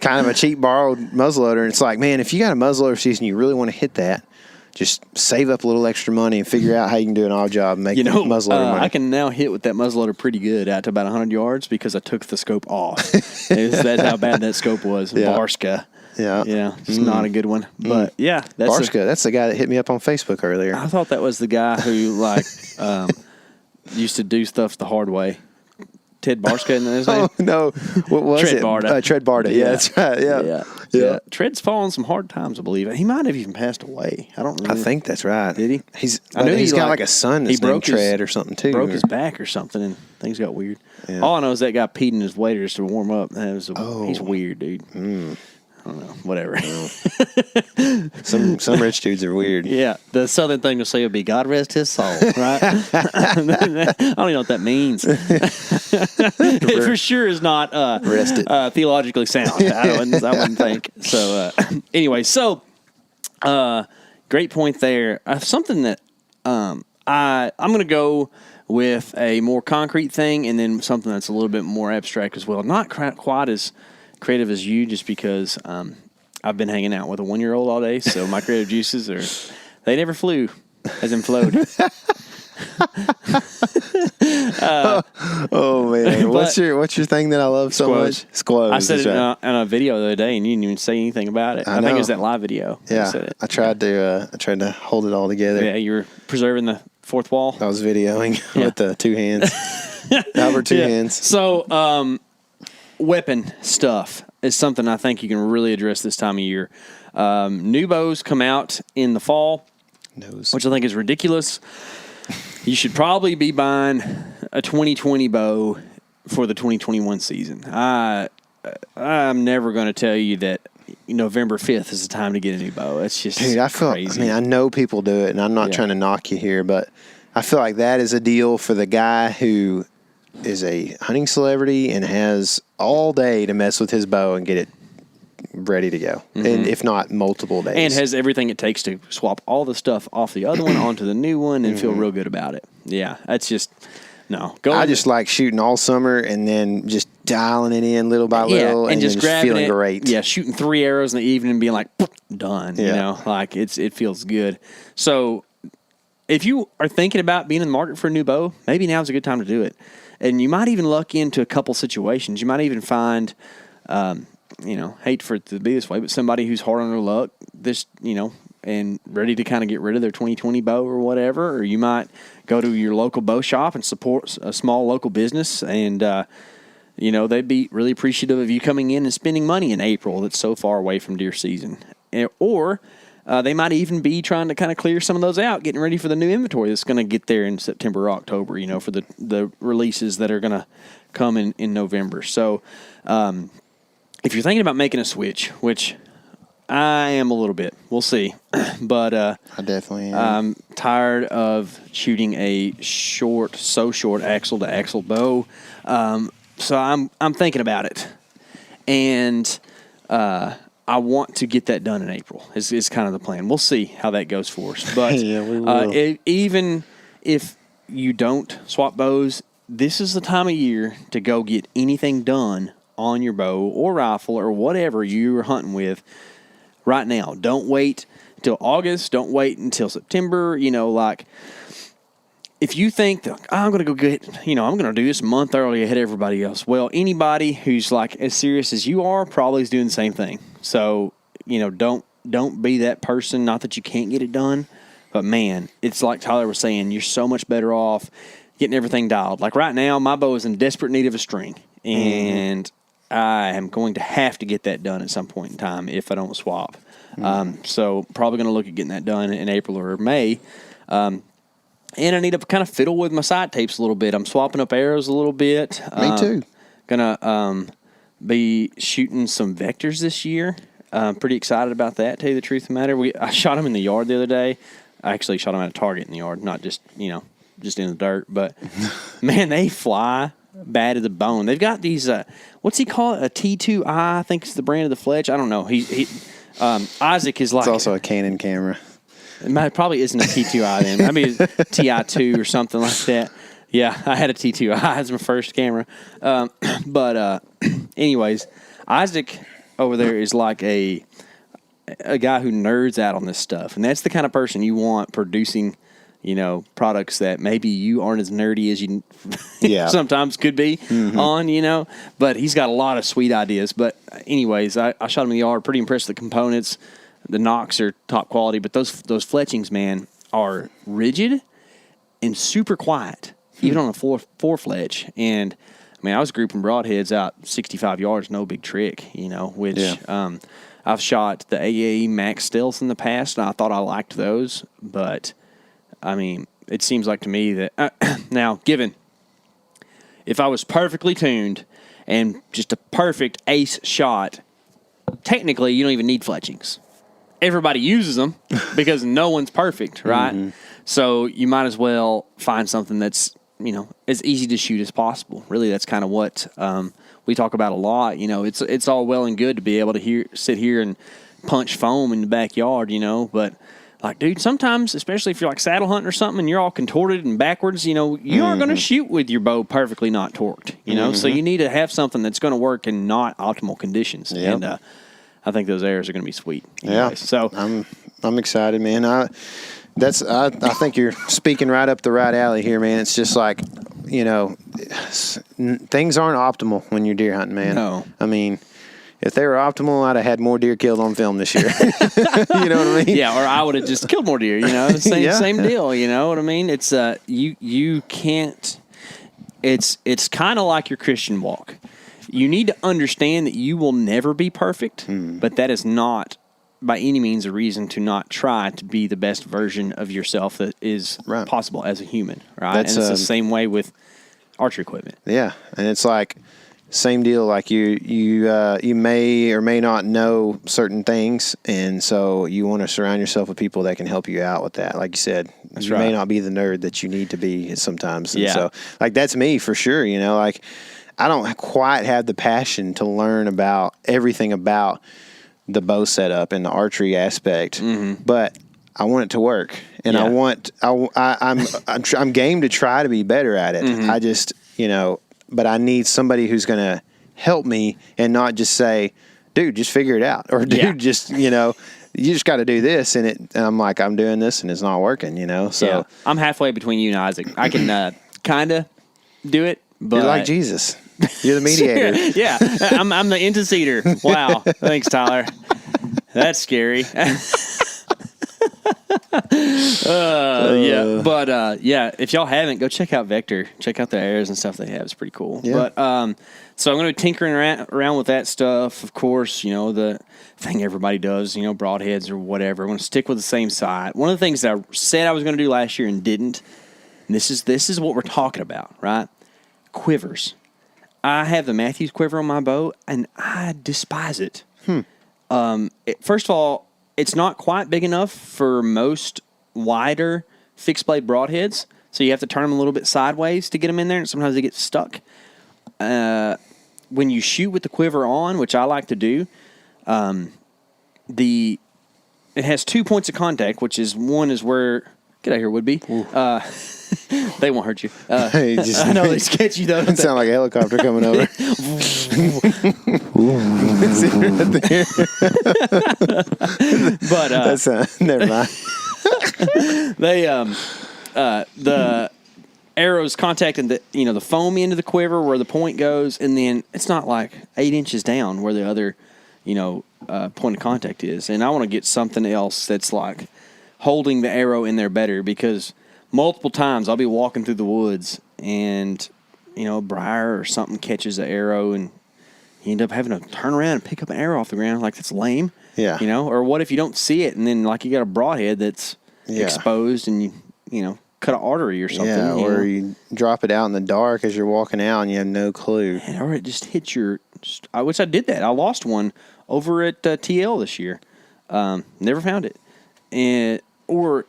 kind of a cheap borrowed muzzleloader. And it's like, man, if you got a muzzleloader season, you really want to hit that. Just save up a little extra money and figure out how you can do an odd job and make muzzleloader money. I can now hit with that muzzleloader pretty good out to about 100 yards because I took the scope off. That's how bad that scope was. Yeah. Barska. Yeah, it's not a good one. But, yeah. That's the guy that hit me up on Facebook earlier. I thought that was the guy who, used to do stuff the hard way. Ted Barska, isn't his name? Oh, no. What was Tread it? Barda. Tread Barda. Yeah, that's right. Yeah. Tread's fallen some hard times, I believe. He might have even passed away. I don't remember. I think that's right. Did he? I know he's got like a son that's named Tread or something, too. Broke his back or something, and things got weird. Yeah. All I know is that guy peed in his waders to warm up. He's weird, dude. I don't know. Whatever. Some rich dudes are weird. Yeah. The southern thing to say would be God rest his soul, right? I don't even know what that means. It for sure is not theologically sound. I wouldn't think. So anyway, great point there. Something that I'm going to go with a more concrete thing, and then something that's a little bit more abstract as well. Not quite as creative as you, just because I've been hanging out with a 1-year-old all day, so my creative juices they never flew, as in flowed. Oh man, what's your thing that I love so much? Squoze. I said it on a video the other day, and you didn't even say anything about it. I think it was that live video. Yeah, I tried to hold it all together. Yeah, you were preserving the fourth wall. I was videoing with the two hands. Albert two hands. So, weapon stuff is something I think you can really address this time of year. New bows come out in the fall, which I think is ridiculous. You should probably be buying a 2020 bow for the 2021 season. I'm never going to tell you that November 5th is the time to get a new bow. It's just crazy. I know people do it, and I'm not trying to knock you here, but I feel like that is a deal for the guy who is a hunting celebrity and has all day to mess with his bow and get it ready to go, and if not multiple days, and has everything it takes to swap all the stuff off the other one onto the new one and feel real good about it. Yeah, that's just I just like shooting all summer and then just dialing it in little by little, and just feeling great. Yeah, shooting 3 arrows in the evening and being like done. Yeah. It feels good. So if you are thinking about being in the market for a new bow, maybe now's a good time to do it. And you might even luck into a couple situations. You might even find, hate for it to be this way, but somebody who's hard on their luck, and ready to kind of get rid of their 2020 bow or whatever. Or you might go to your local bow shop and support a small local business, and they'd be really appreciative of you coming in and spending money in April that's so far away from deer season. Or They might even be trying to kind of clear some of those out, getting ready for the new inventory that's going to get there in September or October, for the releases that are going to come in November. So if you're thinking about making a switch, which I am a little bit, we'll see. But I definitely am. I'm tired of shooting a short axle to axle bow. So I'm thinking about it. And I want to get that done in April. Is kind of the plan. We'll see how that goes for us. But yeah, we will. Even if you don't swap bows, this is the time of year to go get anything done on your bow or rifle or whatever you're hunting with right now. Don't wait until August. Don't wait until September. If you think that I'm going to go get, I'm going to do this a month early ahead of everybody else. Well, anybody who's as serious as you are probably is doing the same thing. So, don't be that person. Not that you can't get it done, but man, it's like Tyler was saying, you're so much better off getting everything dialed. Like right now, my bow is in desperate need of a string, and I am going to have to get that done at some point in time if I don't swap. So probably going to look at getting that done in April or May. And I need to kind of fiddle with my sight tapes a little bit. I'm swapping up arrows a little bit. Me too. Gonna be shooting some vectors this year. Pretty excited about that, to tell you the truth of the matter. I shot them in the yard the other day. I actually shot them at a target in the yard, not just, just in the dirt. But, man, they fly bad to the bone. They've got these, what's he call it? A T2i, I think is the brand of the fletch. I don't know. Isaac is like... It's also a Canon camera. It probably isn't a T2i then. Maybe it's TI2 or something like that. Yeah, I had a T2i. It's my first camera. But anyways, Isaac over there is like a guy who nerds out on this stuff. And that's the kind of person you want producing, products that maybe you aren't as nerdy as you sometimes could be on, But he's got a lot of sweet ideas. But anyways, I shot him in the yard. Pretty impressed with the components. The knocks are top quality, but those fletchings, man, are rigid and super quiet, even on a four fletch. And I mean, I was grouping broadheads out 65 yards, no big trick, which I've shot the AAE Max Stealth in the past, and I thought I liked those. But I mean, it seems like to me that now, given if I was perfectly tuned and just a perfect ace shot, technically you don't even need fletchings. Everybody uses them because no one's perfect, right? So you might as well find something that's, as easy to shoot as possible. Really, that's kind of what we talk about a lot. It's all well and good to be able to sit here and punch foam in the backyard, but like, dude, sometimes, especially if you're like saddle hunting or something and you're all contorted and backwards, you aren't going to shoot with your bow perfectly not torqued, so you need to have something that's going to work in not optimal conditions. Yep. And I think those arrows are going to be sweet. Yeah, so I'm excited, man. I think you're speaking right up the right alley here, man. It's just like, things aren't optimal when you're deer hunting, man. No. I mean, if they were optimal, I'd have had more deer killed on film this year. You know what I mean? Yeah, or I would have just killed more deer. Same deal. You know what I mean? It's you can't. It's kind of like your Christian walk. You need to understand that you will never be perfect, but that is not by any means a reason to not try to be the best version of yourself that is possible as a human, right? And it's the same way with archery equipment. Yeah, and it's like same deal. Like you may or may not know certain things, and so you want to surround yourself with people that can help you out with that. Like you said, you may not be the nerd that you need to be sometimes. And so, like, that's me for sure. Like, I don't quite have the passion to learn about everything about the bow setup and the archery aspect, but I want it to work, and I'm game to try to be better at it. I just, but I need somebody who's going to help me and not just say, dude, just figure it out, or dude, just, you just got to do this, and I'm like, I'm doing this and it's not working, so I'm halfway between you and Isaac. I can kind of do it, but you're like Jesus. You're the mediator. Yeah, I'm the interceder. Wow, thanks, Tyler. That's scary. If y'all haven't, go check out Vector. Check out the arrows and stuff they have. It's pretty cool. Yeah. But so I'm going to be tinkering around with that stuff. Of course, the thing everybody does, broadheads or whatever. I'm going to stick with the same sight. One of the things that I said I was going to do last year and didn't, and this is what we're talking about, right? Quivers. I have the Matthews quiver on my bow, and I despise it. First of all, it's not quite big enough for most wider fixed blade broadheads, so you have to turn them a little bit sideways to get them in there, and sometimes they get stuck. When you shoot with the quiver on, which I like to do, it has 2 points of contact, which is one is where get out of here, Woodby. They won't hurt you. I know they sketch you though. It sound like a helicopter coming over. But That's never mind. The arrows contacting the foam end of the quiver where the point goes, and then it's not like 8 inches down where the other point of contact is. And I want to get something else that's like holding the arrow in there better, because multiple times I'll be walking through the woods and a briar or something catches the arrow, and you end up having to turn around and pick up an arrow off the ground. Like, that's lame. Yeah. Or what if you don't see it, and then like you got a broadhead that's exposed, and you cut an artery or something. Yeah, or you drop it out in the dark as you're walking out and you have no clue. Or it just hits which I did that. I lost one over at TL this year. Never found it. Or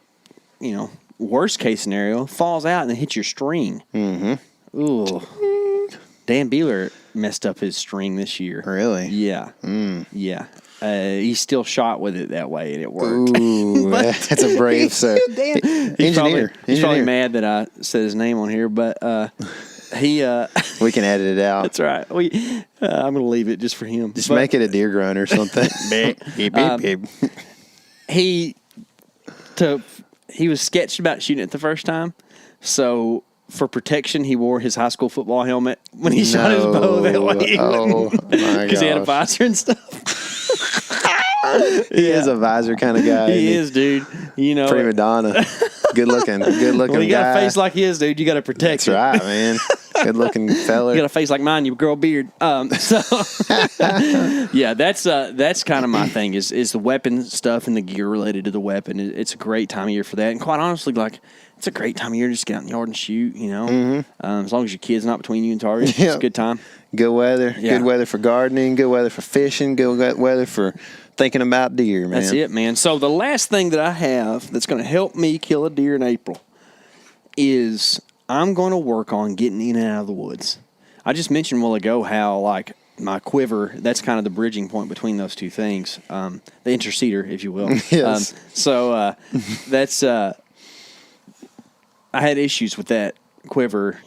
worst case scenario, falls out and then hits your string. Mm-hmm. Ooh. Dan Beeler messed up his string this year. Really? Yeah. Yeah. He still shot with it that way, and it worked. Ooh, that's a brave engineer. He's probably mad that I said his name on here, but he. We can edit it out. That's right. I'm going to leave it just for him. Just make it a deer grunt or something. Beep, beep, beep. He was sketched about shooting it the first time, so for protection, he wore his high school football helmet when he shot his bow that way. Oh, my gosh. Because he had a visor and stuff. He is a visor kind of guy. He is, dude. Prima donna. Good looking when you got a face like his, dude, you got to protect That's right, man. Good looking fella. You got a face like mine, you grow a beard. That's kind of my thing is the weapon stuff and the gear related to the weapon. It's a great time of year for that, and quite honestly, like, it's a great time of year to just get out in the yard and shoot. As long as your kid's not between you and target, it's a good time. Good weather. Yeah. Good weather for gardening. Good weather for fishing. Good weather for thinking about deer, man. That's it, man. So the last thing that I have that's going to help me kill a deer in April is I'm going to work on getting in and out of the woods. I just mentioned a while ago how, like, my quiver, that's kind of the bridging point between those two things. The interceder, if you will. Yes. That's... I had issues with that quiver,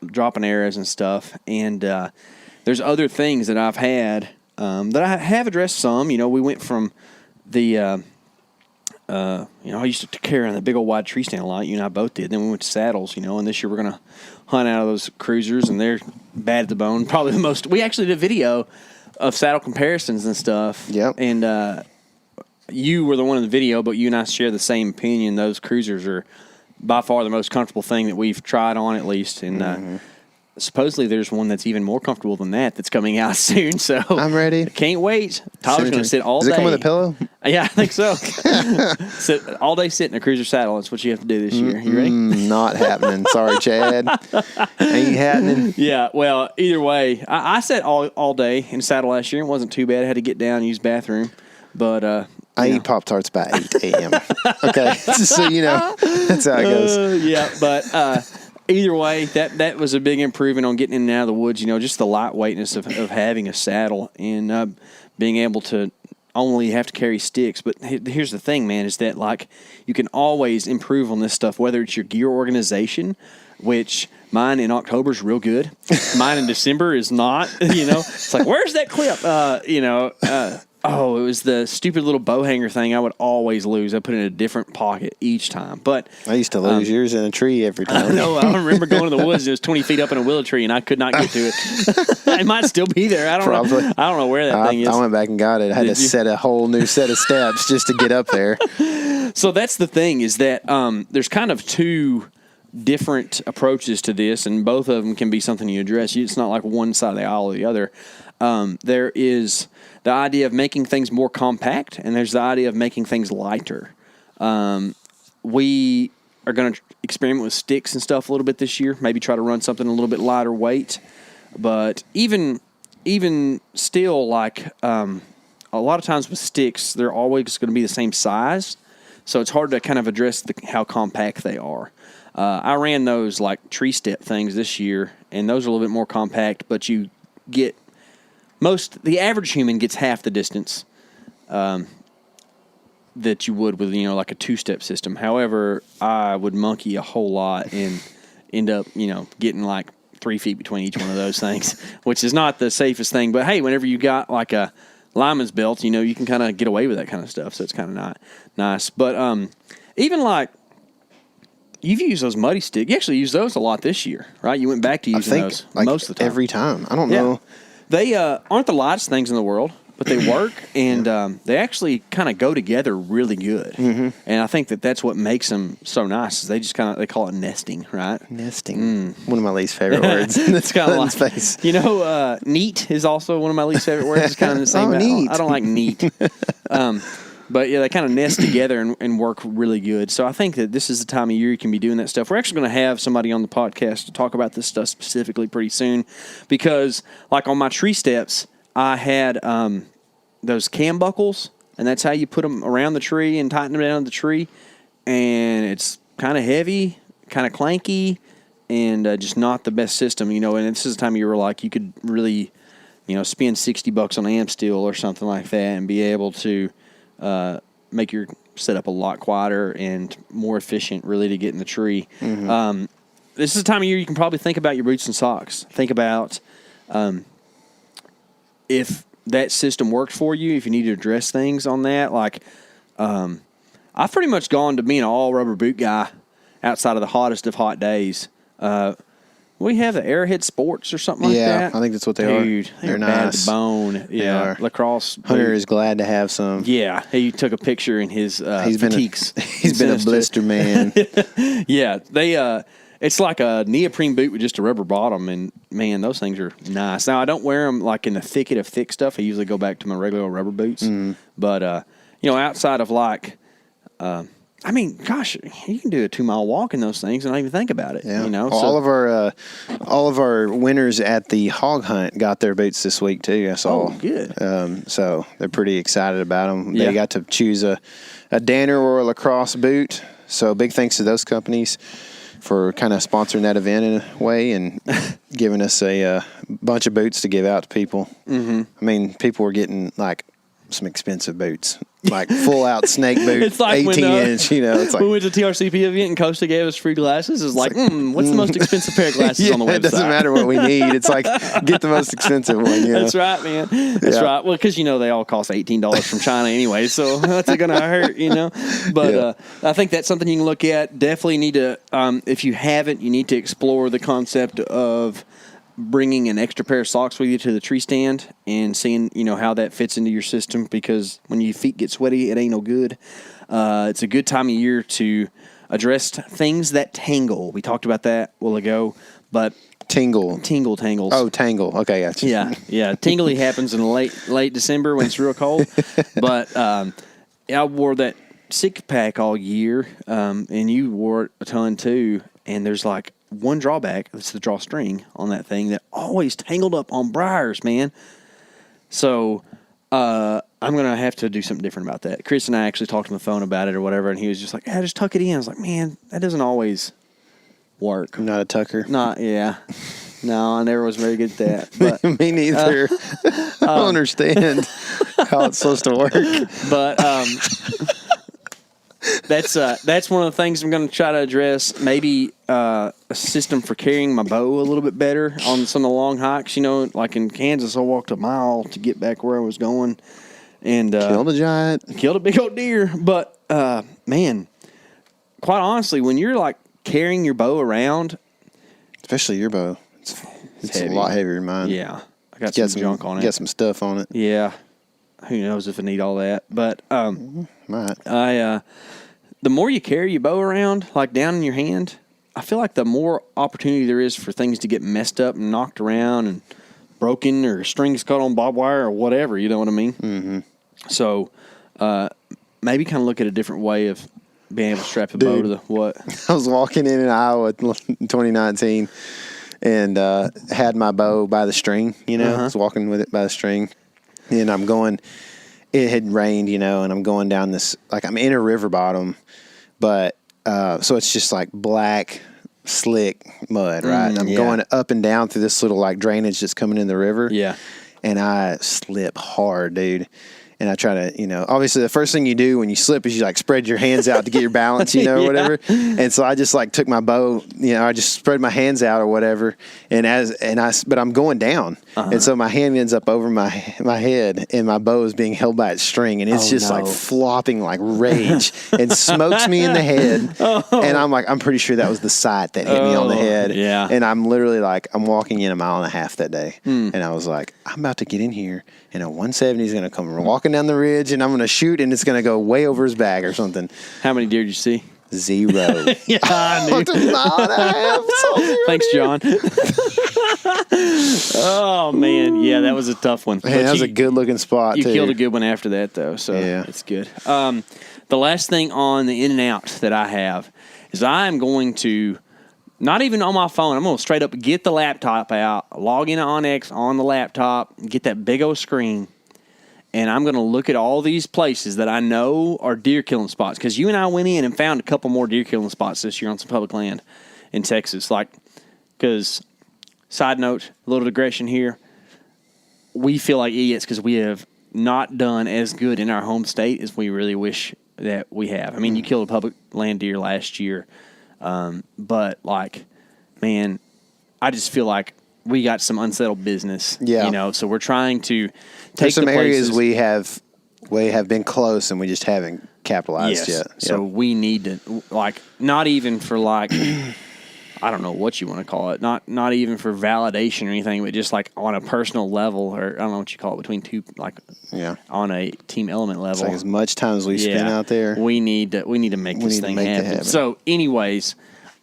dropping arrows and stuff. And there's other things that I've had that I have addressed some. We went from the... I used to carry on the big old wide tree stand a lot. You and I both did. Then we went to saddles, and this year we're going to hunt out of those cruisers, and they're bad at the bone. Probably the most. We actually did a video of saddle comparisons and stuff. Yep. And you were the one in the video, but you and I share the same opinion. Those cruisers are by far the most comfortable thing that we've tried on, at least. And supposedly there's one that's even more comfortable than that's coming out soon. So I'm ready. Can't wait. Tyler's going to sit all day. Does it come with a pillow? Yeah, I think so. Sit all day, sit in a cruiser saddle. That's what you have to do this year. You ready? Not happening. Sorry, Chad. Ain't happening. Yeah. Well, either way, I sat all day in a saddle last year. It wasn't too bad. I had to get down and use the bathroom, but I eat Pop-Tarts by 8 a.m. Okay, so that's how it goes. But either way, that was a big improvement on getting in and out of the woods. Just the lightweightness of having a saddle and being able to only have to carry sticks. But here's the thing, man, is that, like, you can always improve on this stuff, whether it's your gear organization, which mine in October is real good. Mine in December is not, It's like, where's that clip? Oh, it was the stupid little bow hanger thing I would always lose. I put it in a different pocket each time. But I used to lose yours in a tree every time. No, I remember going to the woods. It was 20 feet up in a willow tree, and I could not get to it. It might still be there. I don't Probably. know. I don't know where that thing is. I went back and got it. I had to set a whole new set of steps just to get up there. So that's the thing is that there's kind of two different approaches to this, and both of them can be something you address. It's not like one side of the aisle or the other. There is the idea of making things more compact, and there's the idea of making things lighter. We are going to experiment with sticks and stuff a little bit this year, maybe try to run something a little bit lighter weight. But even still, like a lot of times with sticks, they're always going to be the same size, so it's hard to kind of address how compact they are. I ran those like tree step things this year, and those are a little bit more compact, but you get the average human gets half the distance that you would with, like a two-step system. However, I would monkey a whole lot and end up, getting like 3 feet between each one of those things, which is not the safest thing. But hey, whenever you got like a lineman's belt, you can kind of get away with that kind of stuff. So it's kind of not nice. But even like, you've used those muddy sticks. You actually used those a lot this year, right? You went back to using those most of the time. Every time. I don't know. They aren't the lightest things in the world, but they work, and they actually kind of go together really good. Mm-hmm. And I think that's what makes them so nice. Is they just they call it nesting, right? Nesting. One of my least favorite words. It's kind of like space. Neat is also one of my least favorite words. It's kind of the same. Neat. I don't like neat. But yeah, they kind of nest together and work really good. So I think that this is the time of year you can be doing that stuff. We're actually going to have somebody on the podcast to talk about this stuff specifically pretty soon, because like on my tree steps, I had those cam buckles, and that's how you put them around the tree and tighten them down to the tree. And it's kind of heavy, kind of clanky, and just not the best system, And this is the time of year where like you could really, spend $60 on amp steel or something like that and be able to make your setup a lot quieter and more efficient, really, to get in the tree. Mm-hmm. This is the time of year you can probably think about your boots and socks. Think about if that system worked for you, if you need to address things on that. Like, I've pretty much gone to being an all-rubber boot guy outside of the hottest of hot days. We have the Airhead Sports or something like that. Yeah, I think that's what they are. Dude, they're bad to nice. the bone. Yeah, lacrosse. Hunter is glad to have some. Yeah, he took a picture in his fatigues. He's been a blister man. Yeah, they. It's like a neoprene boot with just a rubber bottom, and man, those things are nice. Now I don't wear them like in the thicket of thick stuff. I usually go back to my regular rubber boots. Mm. But outside of like. Gosh, you can do a 2-mile walk in those things and not even think about it. Yeah. All of our winners at the hog hunt got their boots this week too. I saw. Oh, good. So they're pretty excited about them. Yeah. They got to choose a Danner or a lacrosse boot. So big thanks to those companies for kind of sponsoring that event in a way and giving us a bunch of boots to give out to people. Mm-hmm. I mean, people were getting like some expensive boots. Like full out snake boot, it's like 18-inch. It's like we went to TRCP event and Costa gave us free glasses. It's like, what's the most expensive pair of glasses on the website? It doesn't matter what we need. It's like get the most expensive one. That's right, man. That's right. Well, because they all cost $18 from China anyway, so that's going to hurt, But I think that's something you can look at. Definitely need to, if you haven't, you need to explore the concept of bringing an extra pair of socks with you to the tree stand and seeing, how that fits into your system, because when your feet get sweaty, it ain't no good. It's a good time of year to address things that tangle. We talked about that a while ago, but tangles. Oh, tangle. Okay, gotcha. Yeah. Tingly happens in late December when it's real cold. But I wore that six pack all year, and you wore it a ton too. And there's like one drawback. That's the drawstring on that thing that always tangled up on briars, man. So I'm going to have to do something different about that. Chris and I actually talked on the phone about it or whatever, and he was just like, just tuck it in. I was like, man, that doesn't always work. Not a tucker? Yeah. No, I never was very good at that. But, me neither. I don't understand how it's supposed to work. But that's one of the things I'm going to try to address. Maybe a system for carrying my bow a little bit better on some of the long hikes. Like in Kansas, I walked a mile to get back where I was going. and killed a giant, killed a big old deer. But man, quite honestly, when you're like carrying your bow around, especially your bow, it's a heavy. lot heavier than mine. Yeah, I got some junk on it. Got some stuff on it. Yeah, who knows if I need all that? But Might. The more you carry your bow around, like down in your hand, I feel like the more opportunity there is for things to get messed up and knocked around and broken or strings caught on barbed wire or whatever. You know what I mean? Mm-hmm. So maybe kind of look at a different way of being able to strap the bow to the what? I was walking in Iowa in 2019 and had my bow by the string, I was walking with it by the string. And I'm going, it had rained, and I'm going down this, like I'm in a river bottom, but so it's just like black, slick mud, right? And I'm going up and down through this little like drainage that's coming in the river. Yeah. And I slip hard, dude. And I try to, obviously the first thing you do when you slip is you like spread your hands out to get your balance, or whatever. And so I just like took my bow, I just spread my hands out or whatever. But I'm going down. And so my hand ends up over my head and my bow is being held by its string. And it's like flopping like rage and smokes me in the head. And I'm pretty sure that was the sight that hit me on the head. Yeah. And I'm literally like, I'm walking in 1.5 miles that day. And I was like, I'm about to get in here and a 170 is going to come walking down the ridge and I'm going to shoot and it's going to go way over his back or something. How many deer did you see? 0. Yeah, I knew. 1.5 Thanks, John. Oh, man. Yeah, that was a tough one. Man, that was a good-looking spot, You too. killed a good one after that, though, so it's good. The last thing on the in and out that I have is I am going to, not even on my phone, I'm going to straight up get the laptop out, log into OnX on the laptop, get that big old screen, and I'm going to look at all these places that I know are deer killing spots. Because you and I went in and found a couple more deer killing spots this year on some public land in Texas. Because, side note, a little digression here, we feel like idiots because we have not done as good in our home state as we really wish that we have. I mean, you killed a public land deer last year. But, man, I just feel like we got some unsettled business. Yeah. So we're trying to take There's some the areas places we have been close and we just haven't capitalized yet. So we need to, not even for, I don't know what you want to call it, not even for validation or anything, but just, on a personal level, or I don't know what you call it, between two, on a team element level. It's as much time as we spend out there. We need to make this thing happen. So, anyways,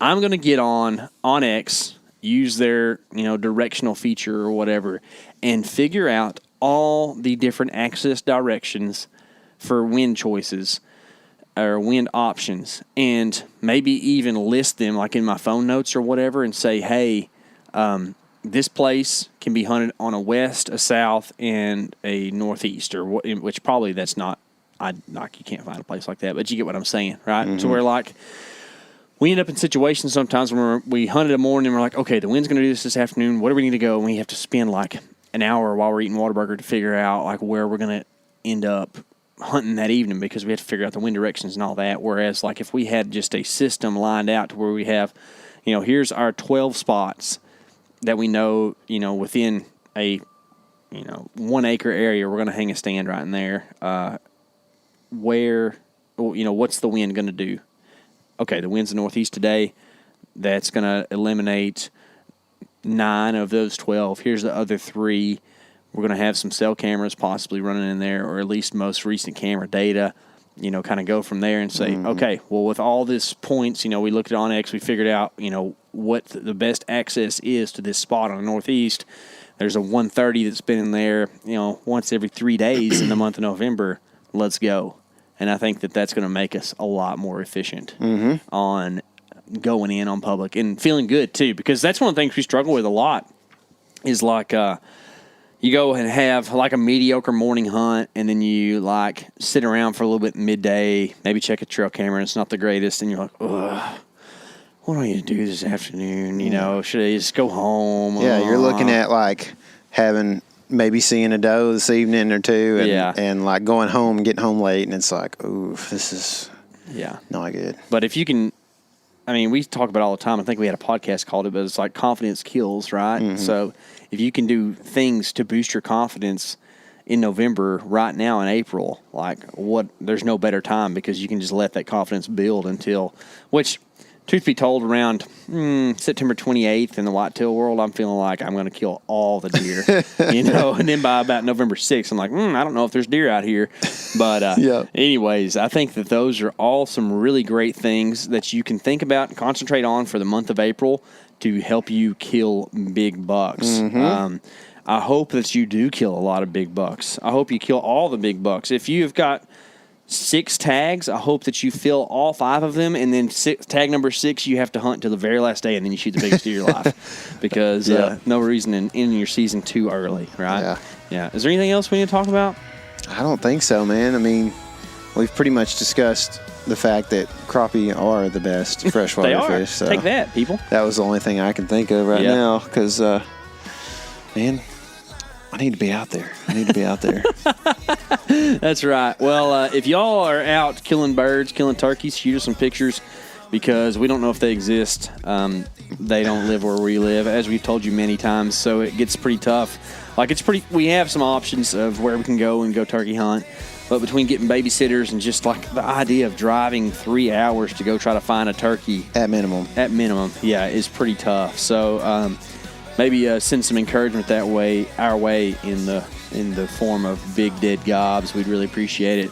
I'm going to get on OnX, use their directional feature or whatever, and figure out all the different access directions for wind choices or wind options, and maybe even list them in my phone notes or whatever, and say, hey, this place can be hunted on a west, a south, and a northeast, or which probably that's not. You can't find a place like that, but you get what I'm saying, right? Mm-hmm. So we're we end up in situations sometimes when we hunt in the morning and we're like, okay, the wind's going to do this afternoon. Where do we need to go? And we have to spend an hour while we're eating Whataburger to figure out where we're going to end up hunting that evening because we have to figure out the wind directions and all that. Whereas if we had just a system lined out to where we have, here's our 12 spots that we know, within a, 1 acre area, we're going to hang a stand right in there. What's the wind going to do? Okay, the wind's northeast today. That's going to eliminate 9 of those 12. Here's the other 3. We're going to have some cell cameras possibly running in there, or at least most recent camera data, kind of go from there and say, okay, well, with all this points, we looked at OnX, we figured out, what the best access is to this spot on the northeast. There's a 130 that's been in there, once every 3 days in the month of November. Let's go. And I think that that's going to make us a lot more efficient on going in on public and feeling good, too, because that's one of the things we struggle with a lot is you go and have a mediocre morning hunt, and then you sit around for a little bit midday, maybe check a trail camera, and it's not the greatest, and you're like, ugh, what do I need to do this afternoon? Should I just go home? Yeah, you're looking at maybe seeing a doe this evening or two, and going home and getting home late, and it's ooh, this is not good. But if you can, we talk about it all the time. I think we had a podcast called it, but it's confidence kills, right? Mm-hmm. So if you can do things to boost your confidence in November, right now in April, there's no better time because you can just let that confidence build until, which, truth be told, around September 28th in the whitetail world, I'm feeling like I'm going to kill all the deer, and then by about November 6th, I'm like, I don't know if there's deer out here. But anyways, I think that those are all some really great things that you can think about and concentrate on for the month of April to help you kill big bucks. I hope that you do kill a lot of big bucks. I hope you kill all the big bucks. If you've got 6 tags, I hope that you fill all 5 of them, and then tag number 6 you have to hunt till the very last day, and then you shoot the biggest deer of your life because no reason in ending your season too early, right? Yeah. Is there anything else we need to talk about? I don't think so, man. I mean, we've pretty much discussed the fact that crappie are the best freshwater fish. So take that, people. That was the only thing I can think of right now because, man, I need to be out there. That's right. Well, if y'all are out killing birds, killing turkeys, shoot us some pictures because we don't know if they exist. They don't live where we live, as we've told you many times, so it gets pretty tough. We have some options of where we can go and go turkey hunt, but between getting babysitters and just like the idea of driving 3 hours to go try to find a turkey at minimum, is pretty tough. So maybe send some encouragement our way in the form of big dead gobs. We'd really appreciate it.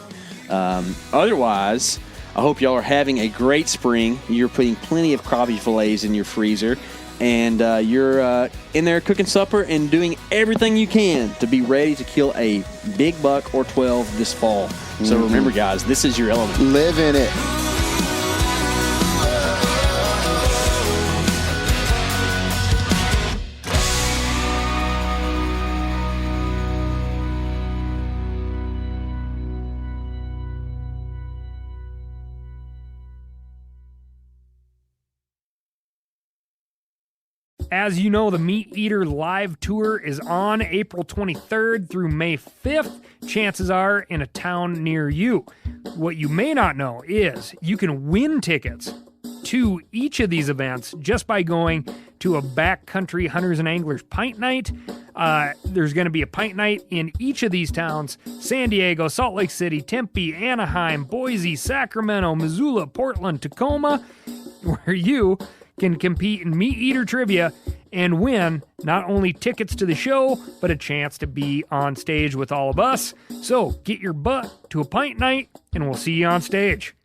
Otherwise, I hope y'all are having a great spring. You're putting plenty of crappie fillets in your freezer, and you're in there cooking supper and doing everything you can to be ready to kill a big buck or 12 this fall. So remember, guys, this is your element. Live in it. As you know, the Meat Eater Live Tour is on April 23rd through May 5th. Chances are in a town near you. What you may not know is you can win tickets to each of these events just by going to a backcountry hunters and anglers pint night. There's going to be a pint night in each of these towns: San Diego, Salt Lake City, Tempe, Anaheim, Boise, Sacramento, Missoula, Portland, Tacoma, where you can compete in Meat Eater trivia and win not only tickets to the show, but a chance to be on stage with all of us. So get your butt to a pint night, and we'll see you on stage.